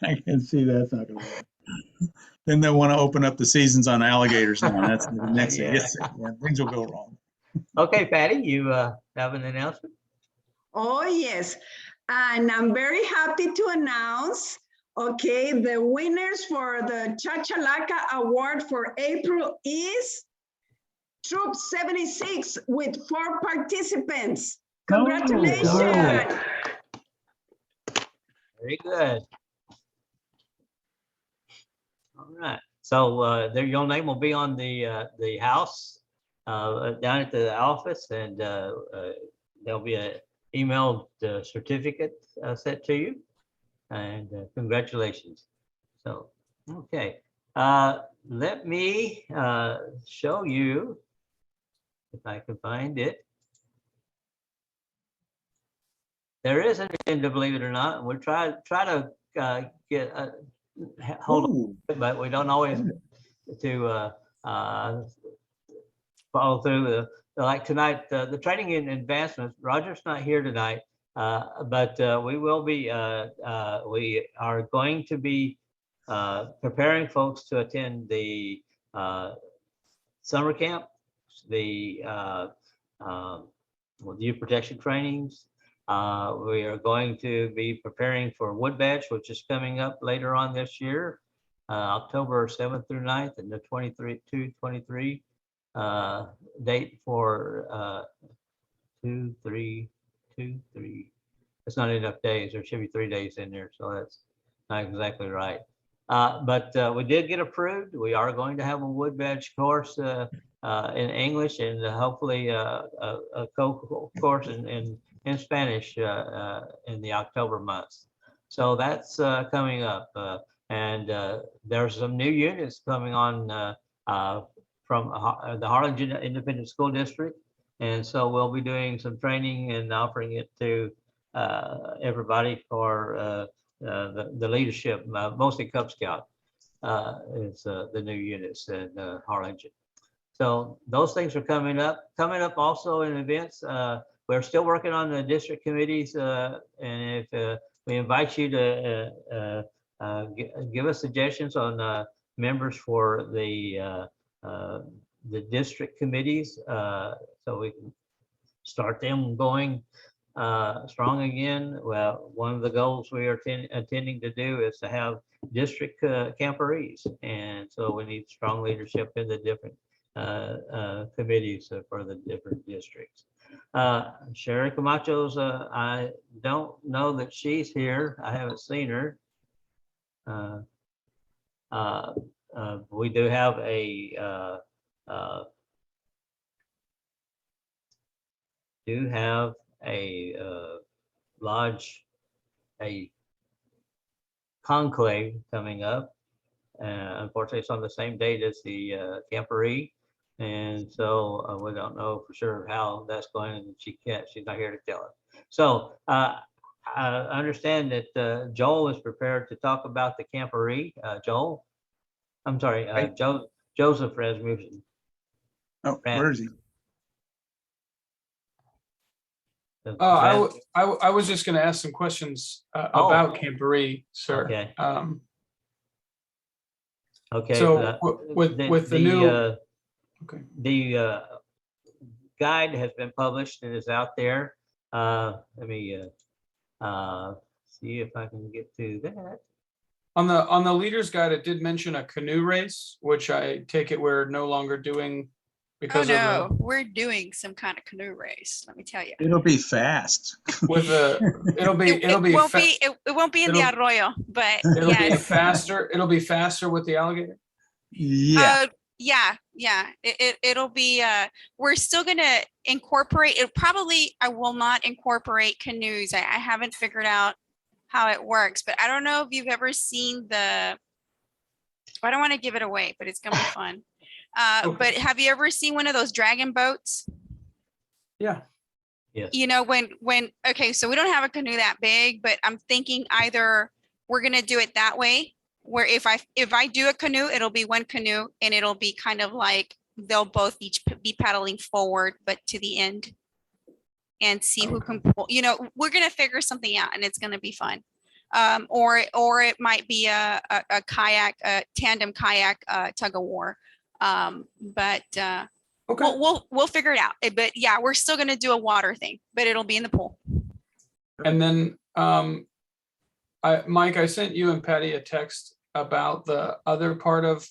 I can see that's not gonna work. Then they want to open up the seasons on alligators now. That's the next thing. Yeah. Yeah, things will go wrong. Okay, Patty, you have an announcement? Oh, yes. And I'm very happy to announce, okay, the winners for the Chachalaka Award for April is Troop 76 with 4 participants. Congratulations. Oh, very good. All right. So your name will be on the house down at the office, and there'll be an emailed certificate sent to you. And congratulations. So, okay. Let me show you, if I can find it. There is an agenda, believe it or not, and we're try to get hold of it, but we don't always to follow through. Like tonight, the training and advancements. Roger's not here tonight, but we will be. We are going to be preparing folks to attend the summer camp the youth protection trainings. We are going to be preparing for Wood Badge, which is coming up later on this year, October 7th through 9th, and the 23 date for 2, 3. It's not enough days. There should be 3 days in there, so that's not exactly right. But we did get approved. We are going to have a Wood Badge course in English, and hopefully a course in Spanish in the October months. So that's coming up. And there's some new units coming on from the Harlingen Independent School District. And so we'll be doing some training and offering it to everybody for the leadership, mostly Cub Scout is the new units in Harlingen. So those things are coming up. Coming up also in events. We're still working on the district committees, and if we invite you to give us suggestions on members for the district committees, so we can start them going strong again. Well, one of the goals we are intending to do is to have district camporees, and so we need strong leadership in the different committees for the different districts. Sherry Camacho's, I don't know that she's here. I haven't seen her. We do have a lodge, a conclave coming up. Unfortunately, it's on the same date as the camporee, and so we don't know for sure how that's going. And she's not here to tell us. So I understand that Joel is prepared to talk about the camporee. Joel, I'm sorry, Joseph Rasmussen. Oh, where is he? I was just going to ask some questions about camporee, sir. Okay. Okay. So with the new, okay, the guide has been published and is out there. Let me see if I can get to that. On the leader's guide, it did mention a canoe race, which I take it we're no longer doing because oh no, we're doing some kind of canoe race. Let me tell you. It'll be fast. With it'll be it won't be in the arroyo, but it'll be faster. It'll be faster with the alligator. Yeah. It'll be. We're still gonna incorporate it. Probably, I will not incorporate canoes. I haven't figured out how it works, but I don't know if you've ever seen the. I don't want to give it away, but it's gonna be fun. Okay. But have you ever seen one of those dragon boats? Yeah. Yes. You know, okay, so we don't have a canoe that big, but I'm thinking either we're gonna do it that way, where if I do a canoe, it'll be one canoe, and it'll be kind of like they'll both each be paddling forward, but to the end, and see who can pull. You know, we're gonna figure something out, and it's gonna be fun. Or it might be a kayak, a tandem kayak tug of war. But Okay. we'll figure it out. But yeah, we're still gonna do a water thing, but it'll be in the pool. And then Mike, I sent you and Patty a text about the other part of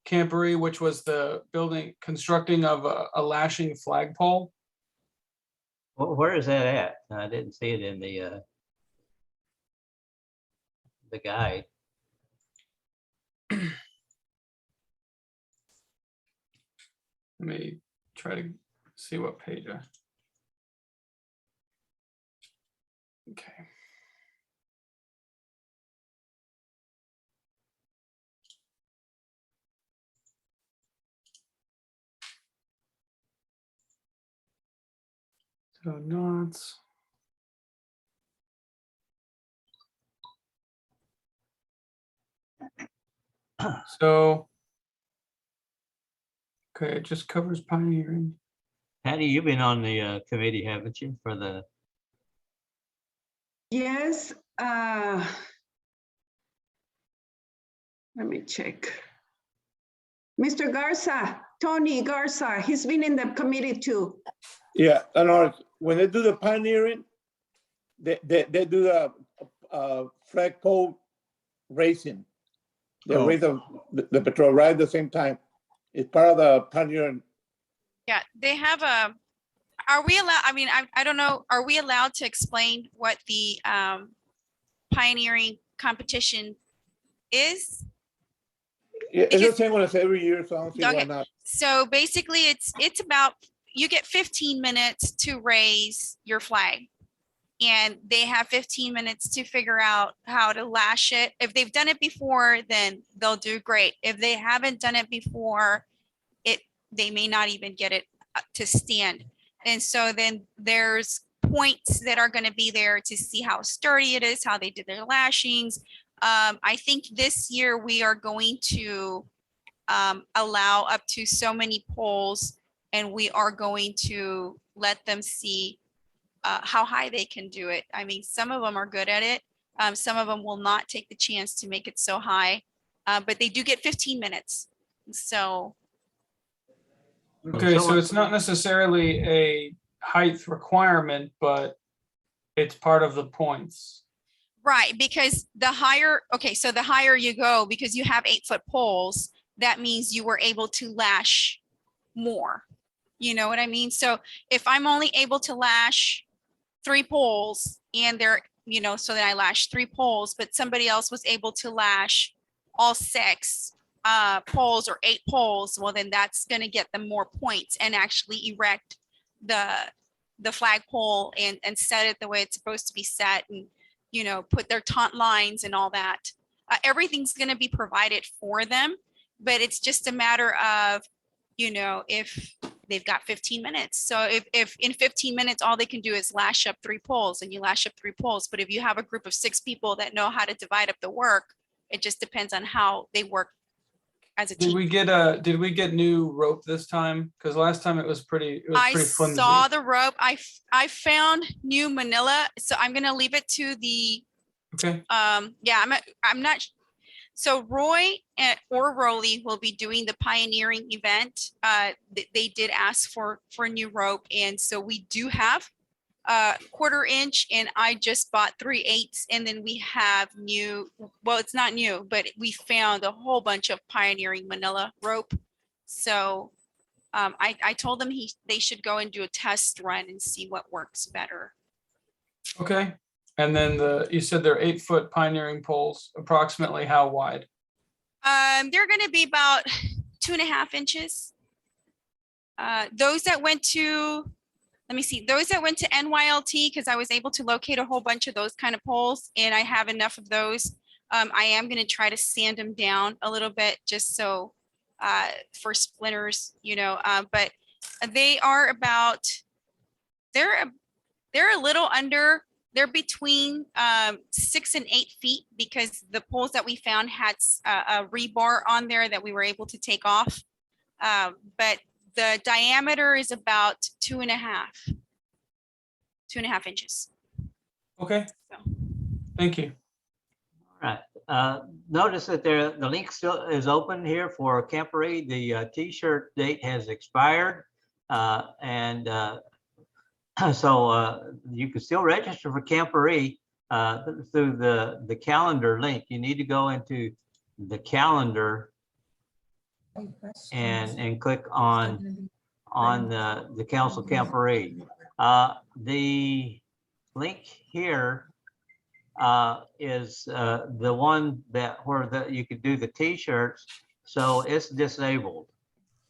camporee, which was the constructing of a lashing flagpole. Well, where is that at? I didn't see it in the guide. Let me try to see what page. Okay. So knots. So, okay, it just covers pioneering. Patty, you've been on the committee, haven't you, for the? Yes. Let me check. Mr. Garza, Tony Garza, he's been in the committee too. Yeah, I know. When they do the pioneering, they do the flagpole racing. They race the patrol right at the same time. It's part of the pioneering. Yeah, they have a, are we allowed, I mean, I don't know, are we allowed to explain what the pioneering competition is? Yeah, it's the Because- same one as every year, so I don't see why Okay. not. So basically it's about, you get 15 minutes to raise your flag. And they have 15 minutes to figure out how to lash it. If they've done it before, then they'll do great. If they haven't done it before, they may not even get it to stand. And so then there's points that are going to be there to see how sturdy it is, how they did their lashings. I think this year we are going to allow up to so many poles, and we are going to let them see how high they can do it. I mean, some of them are good at it. Some of them will not take the chance to make it so high, but they do get 15 minutes. So. Okay, so it's not necessarily a height requirement, but it's part of the points. Right, because the higher, okay, so the higher you go, because you have 8-foot poles, that means you were able to lash more. You know what I mean? So if I'm only able to lash 3 poles and they're, you know, so then I lash 3 poles, but somebody else was able to lash all 6 poles or 8 poles, well, then that's going to get them more points and actually erect the flagpole and set it the way it's supposed to be set, and, you know, put their taunt lines and all that. Everything's going to be provided for them, but it's just a matter of, you know, if they've got 15 minutes. So if in 15 minutes, all they can do is lash up 3 poles, and you lash up 3 poles. But if you have a group of 6 people that know how to divide up the work, it just depends on how they work as a team. Did we get new rope this time? Because last time it was pretty flimsy. Saw the rope. I found new manila, so I'm gonna leave it to the. Okay. Yeah, I'm not. So Roy or Rolly will be doing the pioneering event. They did ask for new rope, and so we do have 1/4 inch, and I just bought 3/8, and then we have new. Well, it's not new, but we found a whole bunch of pioneering manila rope. So I told them they should go and do a test run and see what works better. Okay. And then you said they're 8-foot pioneering poles, approximately how wide? They're going to be about 2.5 inches. Those that went to, let me see, those that went to NYLT, because I was able to locate a whole bunch of those kind of poles, and I have enough of those. I am going to try to sand them down a little bit just so for splinters, you know, but they are about, they're a little under. They're between 6 and 8 feet, because the poles that we found had a rebar on there that we were able to take off. But the diameter is about 2.5 inches. Okay. So. Thank you. All right. Notice that the link still is open here for Campfire. The t-shirt date has expired. So you can still register for Campfire through the calendar link. You need to go into the calendar and click on the council Campfire. The link here is the one where you could do the t-shirts. So it's disabled.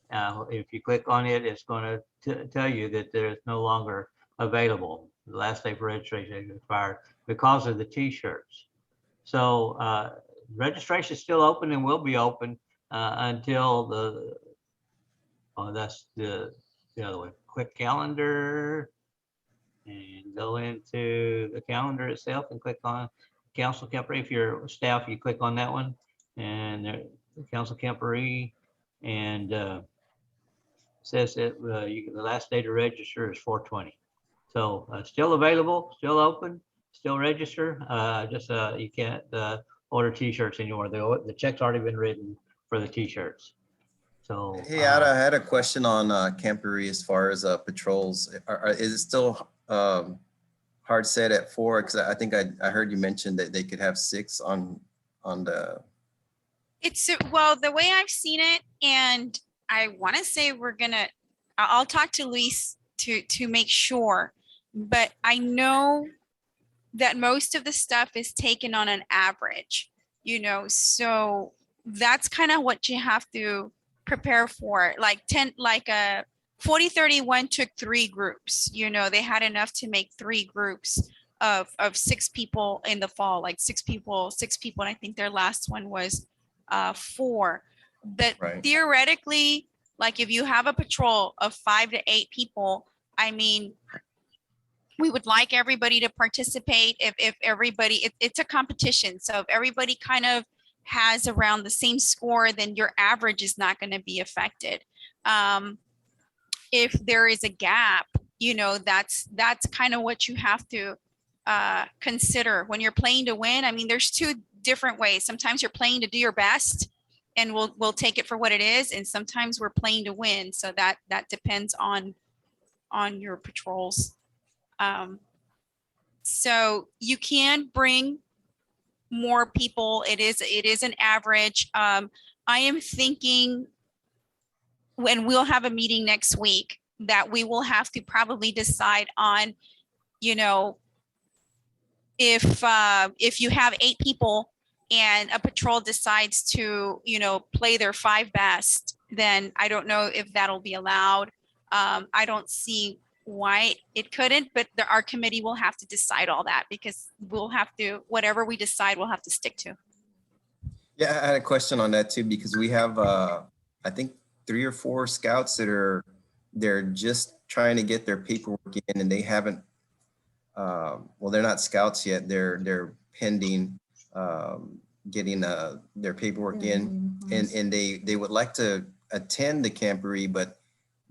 If you click on it, it's going to tell you that there's no longer available. The last day for registration expired because of the t-shirts. So registration is still open and will be open until that's the other way. Click calendar and go into the calendar itself and click on Council Campfire. If you're staff, you click on that one, and the Council Campfire, and says that the last day to register is 4/20. So still available, still open, still register. Just you can't order t-shirts anymore. The check's already been written for the t-shirts. So. Hey, Ada, I had a question on Campfire as far as patrols. Is it still hard set at 4? Because I think I heard you mention that they could have 6 on the. It's, well, the way I've seen it, and I want to say I'll talk to Luis to make sure, but I know that most of the stuff is taken on an average, you know, so that's kind of what you have to prepare for. Like 4031 took 3 groups, you know, they had enough to make 3 groups of 6 people in the fall, like 6 people, and I think their last one was 4. But Right. theoretically, like if you have a patrol of 5 to 8 people, I mean, we would like everybody to participate. If everybody, it's a competition. So if everybody kind of has around the same score, then your average is not going to be affected. If there is a gap, you know, that's kind of what you have to consider when you're playing to win. I mean, there's 2 different ways. Sometimes you're playing to do your best and we'll take it for what it is. And sometimes we're playing to win. So that depends on your patrols. So you can bring more people. It is an average. I am thinking when we'll have a meeting next week that we will have to probably decide on, you know, if you have 8 people and a patrol decides to, you know, play their 5 best, then I don't know if that'll be allowed. I don't see why it couldn't, but our committee will have to decide all that because we'll have to, whatever we decide, we'll have to stick to. Yeah, I had a question on that too, because we have, I think 3 or 4 scouts that they're just trying to get their paperwork in and they haven't, well, they're not scouts yet. They're pending getting their paperwork in, and they would like to attend the Campfire, but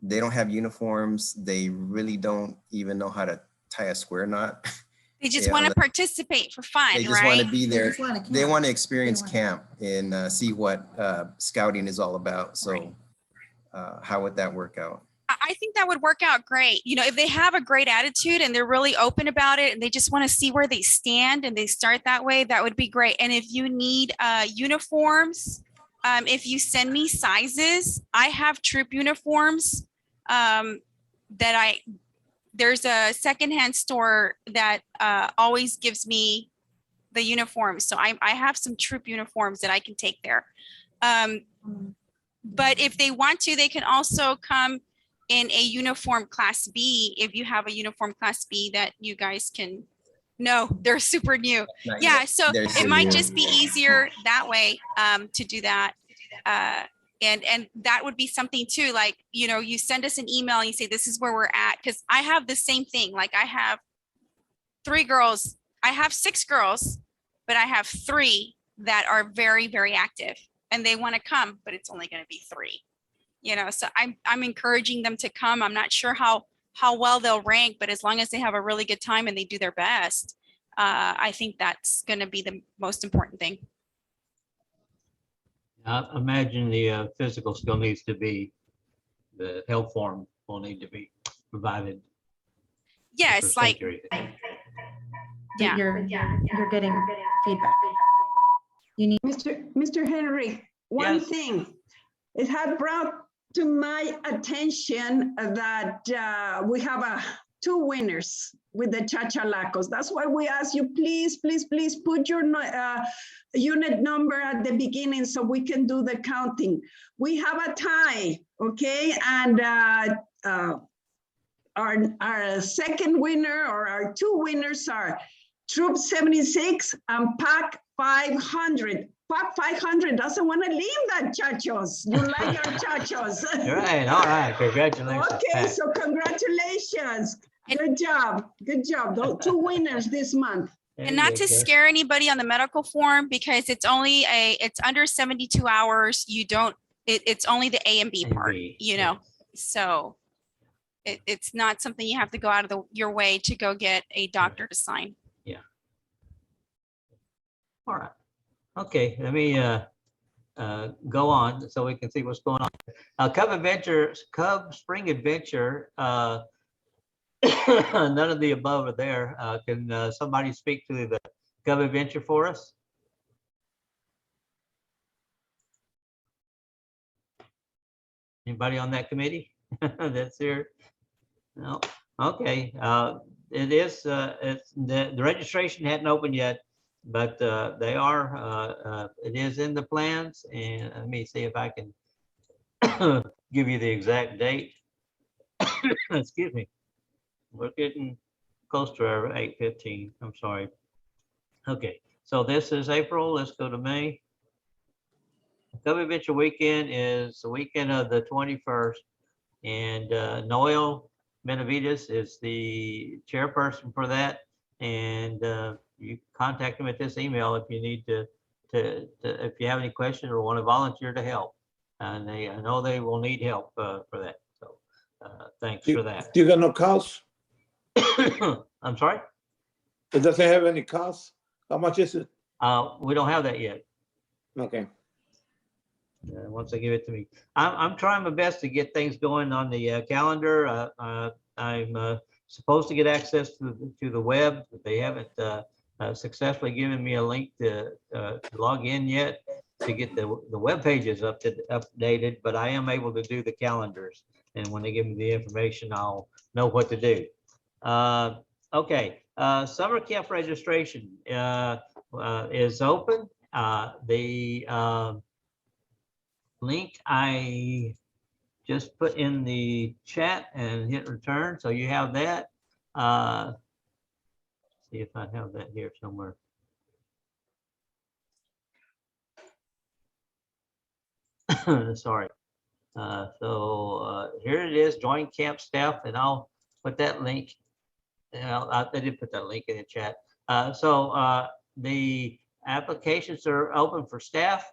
they don't have uniforms. They really don't even know how to tie a square knot. They just want to participate for fun, They just want to be there. They They want to experience camp and see what scouting is all about. So how would that work out? I think that would work out great. You know, if they have a great attitude and they're really open about it and they just want to see where they stand and they start that way, that would be great. And if you need uniforms, if you send me sizes, I have troop uniforms there's a secondhand store that always gives me the uniforms. So I have some troop uniforms that I can take there. But if they want to, they can also come in a uniform class B. If you have a uniform class B that you guys can, no, they're super new. Not Yeah, yet. so They're it so might new. just be easier that way to do that. And that would be something too, like, you know, you send us an email and you say, this is where we're at. Cause I have the same thing. Like I have 3 girls, I have 6 girls, but I have 3 that are very, very active and they want to come, but it's only going to be 3, you know? So I'm encouraging them to come. I'm not sure how well they'll rank, but as long as they have a really good time and they do their best, I think that's going to be the most important thing. I imagine the physical still needs to be, the health form will need to be provided. Yes, for like, safety. yeah. You're getting feedback. You need. Mr. Henry, one Yes. thing, it had brought to my attention that we have 2 winners with the Chachalacos. That's why we ask you, please put your unit number at the beginning so we can do the counting. We have a tie, okay? And our second winner, or our 2 winners, are Troop 76 and Pack 500. Pack 500 doesn't want to leave that, Chachos. You like our Chachos. Right, all right, congratulations. Okay, Pat. so congratulations. Good job. Good job. Those 2 winners this month. And not to scare anybody on the medical form, because it's only it's under 72 hours. You don't, it's only the A and B part, you know? So it's not something you have to go out of your way to go get a doctor to sign. Yeah. All right. Okay, let me go on so we can see what's going on. Cub Spring Adventure, none of the above are there. Can somebody speak to the Cub Adventure for us? Anybody on that committee that's here? No. Okay. It is. It's the registration hadn't opened yet, but they are. It is in the plans, and let me see if I can give you the exact date. Excuse me. We're getting close to our 8:15. I'm sorry. Okay. So this is April. Let's go to May. Cub Adventure Weekend is the weekend of the 21st, and Noel Benavides is the chairperson for that. And you contact him at this email if you need to if you have any questions or want to volunteer to help. And I know they will need help for that. So thanks for that. Do you got no cost? I'm sorry? It doesn't have any cost? How much is it? We don't have that yet. Okay. Once they give it to me, I'm trying my best to get things going on the calendar. I'm supposed to get access to the web. They haven't successfully given me a link to log in yet to get the web pages updated, but I am able to do the calendars. And when they give me the information, I'll know what to do. Okay, summer camp registration is open. The link I just put in the chat and hit return, so you have that. See if I have that here somewhere. Sorry. So here it is, join camp staff, and I'll put that link. I did put that link in the chat. So the applications are open for staff.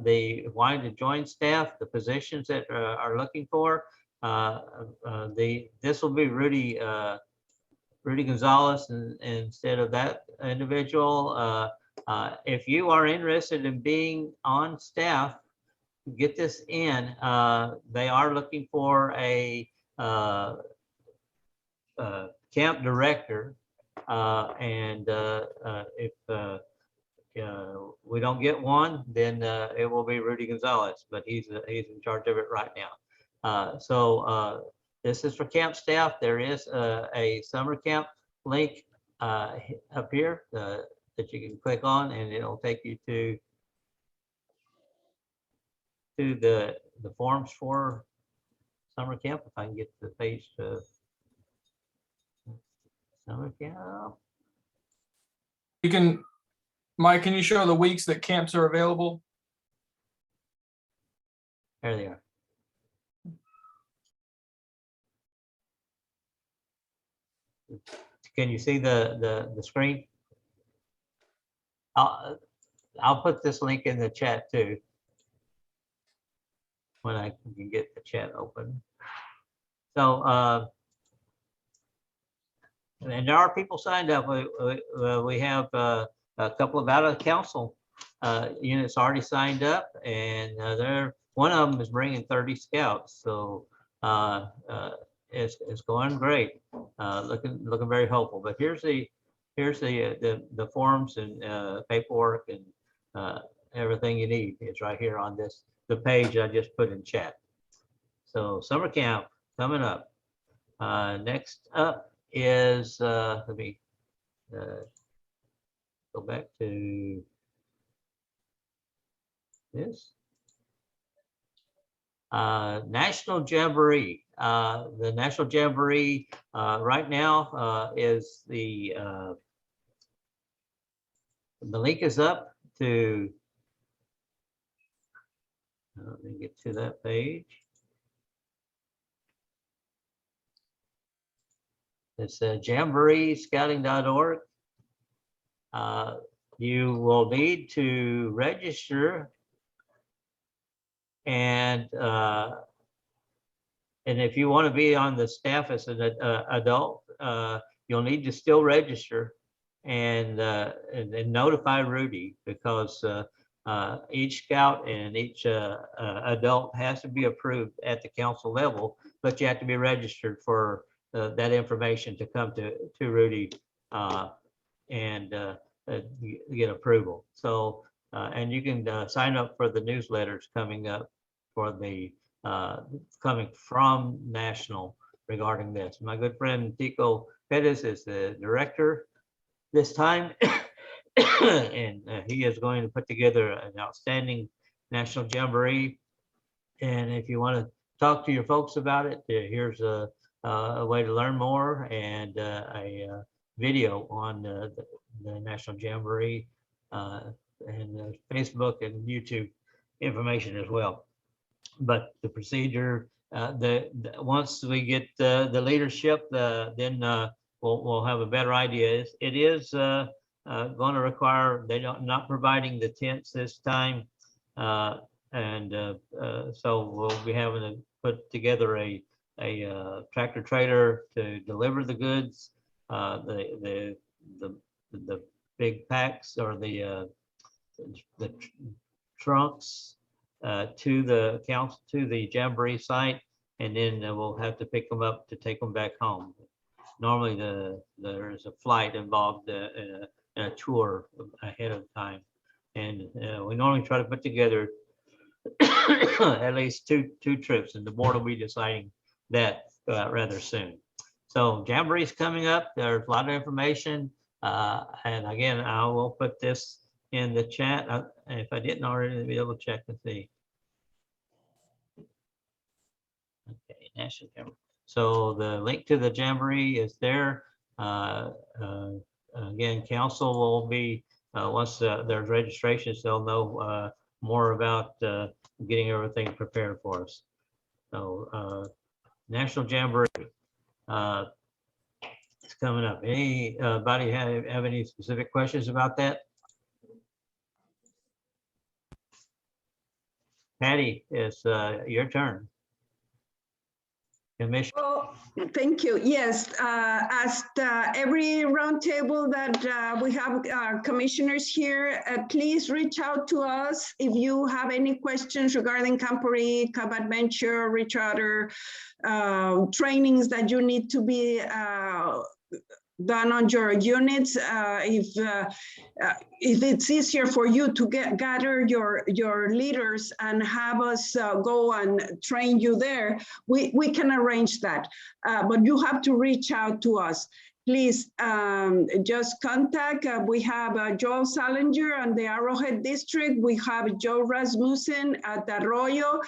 They wanting to join staff, the positions that are looking for. This will be Rudy Gonzalez instead of that individual. If you are interested in being on staff, get this in. They are looking for a camp director, and if we don't get one, then it will be Rudy Gonzalez, but he's in charge of it right now. So this is for camp staff. There is a summer camp link up here that you can click on, and it'll take you to the forms for summer camp. If I can get the page to summer camp. You can, Mike, can you show the weeks that camps are available? There they are. Can you see the screen? I'll put this link in the chat too, when I can get the chat open. So, and there are people signed up. We have a couple of out of council units already signed up, and one of them is bringing 30 scouts. So it's going great. Looking very hopeful. But here's the forms and paperwork and everything you need. It's right here on the page I just put in chat. So summer camp coming up. Next up is let me go back to this. National Jamboree. The National Jamboree right now is the link is up to, let me get to that page. It's jamboreescouting.org. You will need to register, and if you want to be on the staff as an adult, you'll need to still register and notify Rudy, because Each scout and each adult has to be approved at the council level, but you have to be registered for that information to come to Rudy and get approval. So, and you can sign up for the newsletters coming up for the coming from National regarding this. My good friend Tico Pettis is the director this time. And he is going to put together an outstanding national jamboree. And if you want to talk to your folks about it, here's a way to learn more and a video on the national jamboree and Facebook and YouTube information as well. But the procedure, once we get the leadership, then we'll have a better idea. It is going to require, not providing the tents this time. So we'll be having to put together a tractor trailer to deliver the goods, the big packs or the trunks to the council, to the jamboree site, and then we'll have to pick them up to take them back home. Normally there's a flight involved in a tour ahead of time. And we normally try to put together at least two trips, and the board will be deciding that rather soon. So Jamboree's coming up. There's a lot of information. And again, I will put this in the chat. If I didn't already, be able to check and see. Okay, National Jamboree. So the link to the Jamboree is there. Again, council will be, once there's registrations, they'll know more about getting everything prepared for us. So National Jamboree, it's coming up. Anybody have any specific questions about that? Patty, it's your turn. Commission. Oh, thank you. Yes, as every roundtable that we have commissioners here, please reach out to us if you have any questions regarding Camporee, Cub Adventure, Recharter, trainings that you need to be done on your units. If it's easier for you to gather your leaders and have us go and train you there, we can arrange that. But you have to reach out to us. Please just contact. We have Joe Salinger on the Arrowhead District. We have Joe Rasmussen at Arroyo.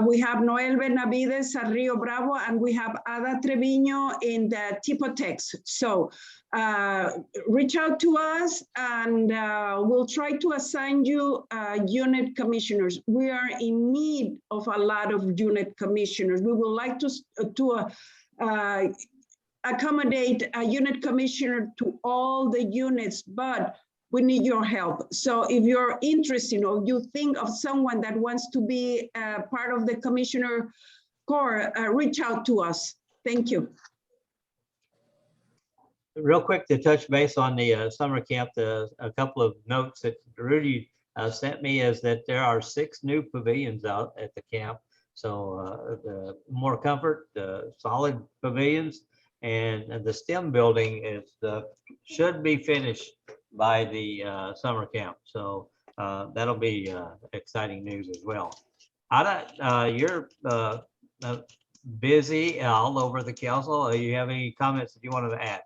We have Noel Benavides at Rio Bravo, and we have Ada Treviño in the Tipotex. So reach out to us, and we'll try to assign you unit commissioners. We are in need of a lot of unit commissioners. We would like to accommodate a unit commissioner to all the units, but we need your help. So if you're interested or you think of someone that wants to be part of the commissioner corps, reach out to us. Thank you. Real quick to touch base on the summer camp, a couple of notes that Rudy sent me is that there are 6 new pavilions out at the camp. So the more comfort, solid pavilions. And the STEM building is should be finished by the summer camp. So that'll be exciting news as well. Ada, you're busy all over the council. Do you have any comments that you wanted to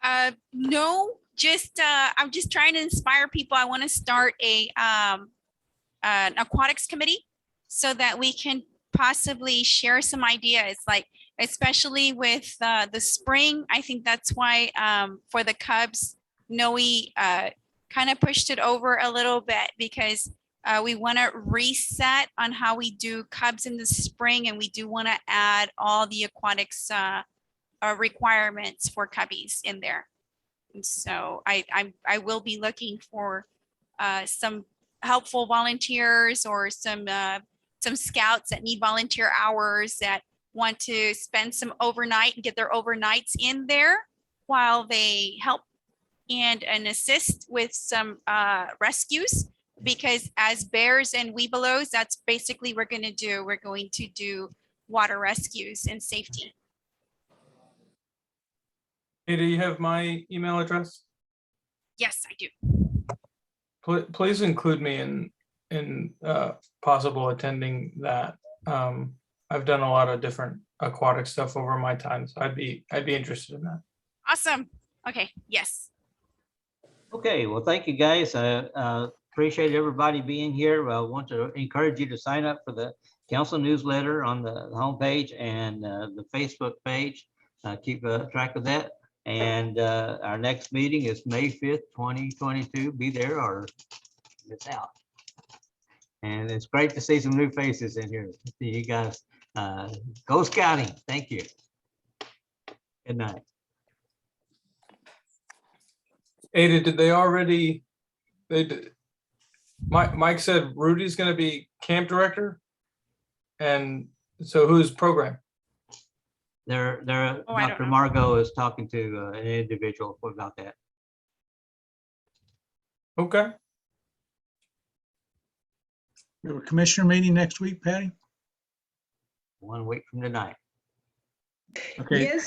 add? No, just I'm just trying to inspire people. I want to start an aquatics committee so that we can possibly share some ideas, like especially with the spring. I think that's why for the Cubs, Noe kind of pushed it over a little bit, because we want to reset on how we do Cubs in the spring, and we do want to add all the aquatics requirements for Cubbies in there. And so I will be looking for some helpful volunteers or some scouts that need volunteer hours that want to spend some overnight and get their overnights in there while they help and an assist with some rescues, because as bears and webelos, that's basically we're going to do. We're going to do water rescues and safety. Hey, do you have my email address? Yes, I do. Please include me in possible attending that. I've done a lot of different aquatic stuff over my time, so I'd be interested in that. Awesome. Okay. Yes. Okay, well, thank you, guys. Appreciate everybody being here. I want to encourage you to sign up for the council newsletter on the homepage and the Facebook page. Keep track of that. And our next meeting is May 5th, 2022. Be there or miss out. And it's great to see some new faces in here. You guys, go scouting. Thank you. Good night. Ada, did they already, Mike said Rudy's gonna be camp director? And so who's program? They're Oh, I don't Dr. know. Margot is talking to an individual about that. Okay. We have a commissioner meeting next week, Patty? 1 week from tonight. Okay.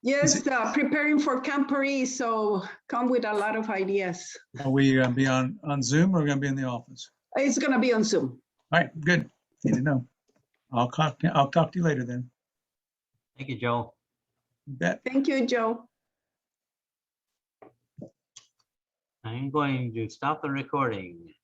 Yes, preparing for Campfire, so come with a lot of ideas. Are we gonna be on Zoom or are we gonna be in the office? It's gonna be on Zoom. All right, good. Need to know. I'll talk to you later then. Thank you, Joe. You bet. Thank you, Joe. I'm going to stop the recording.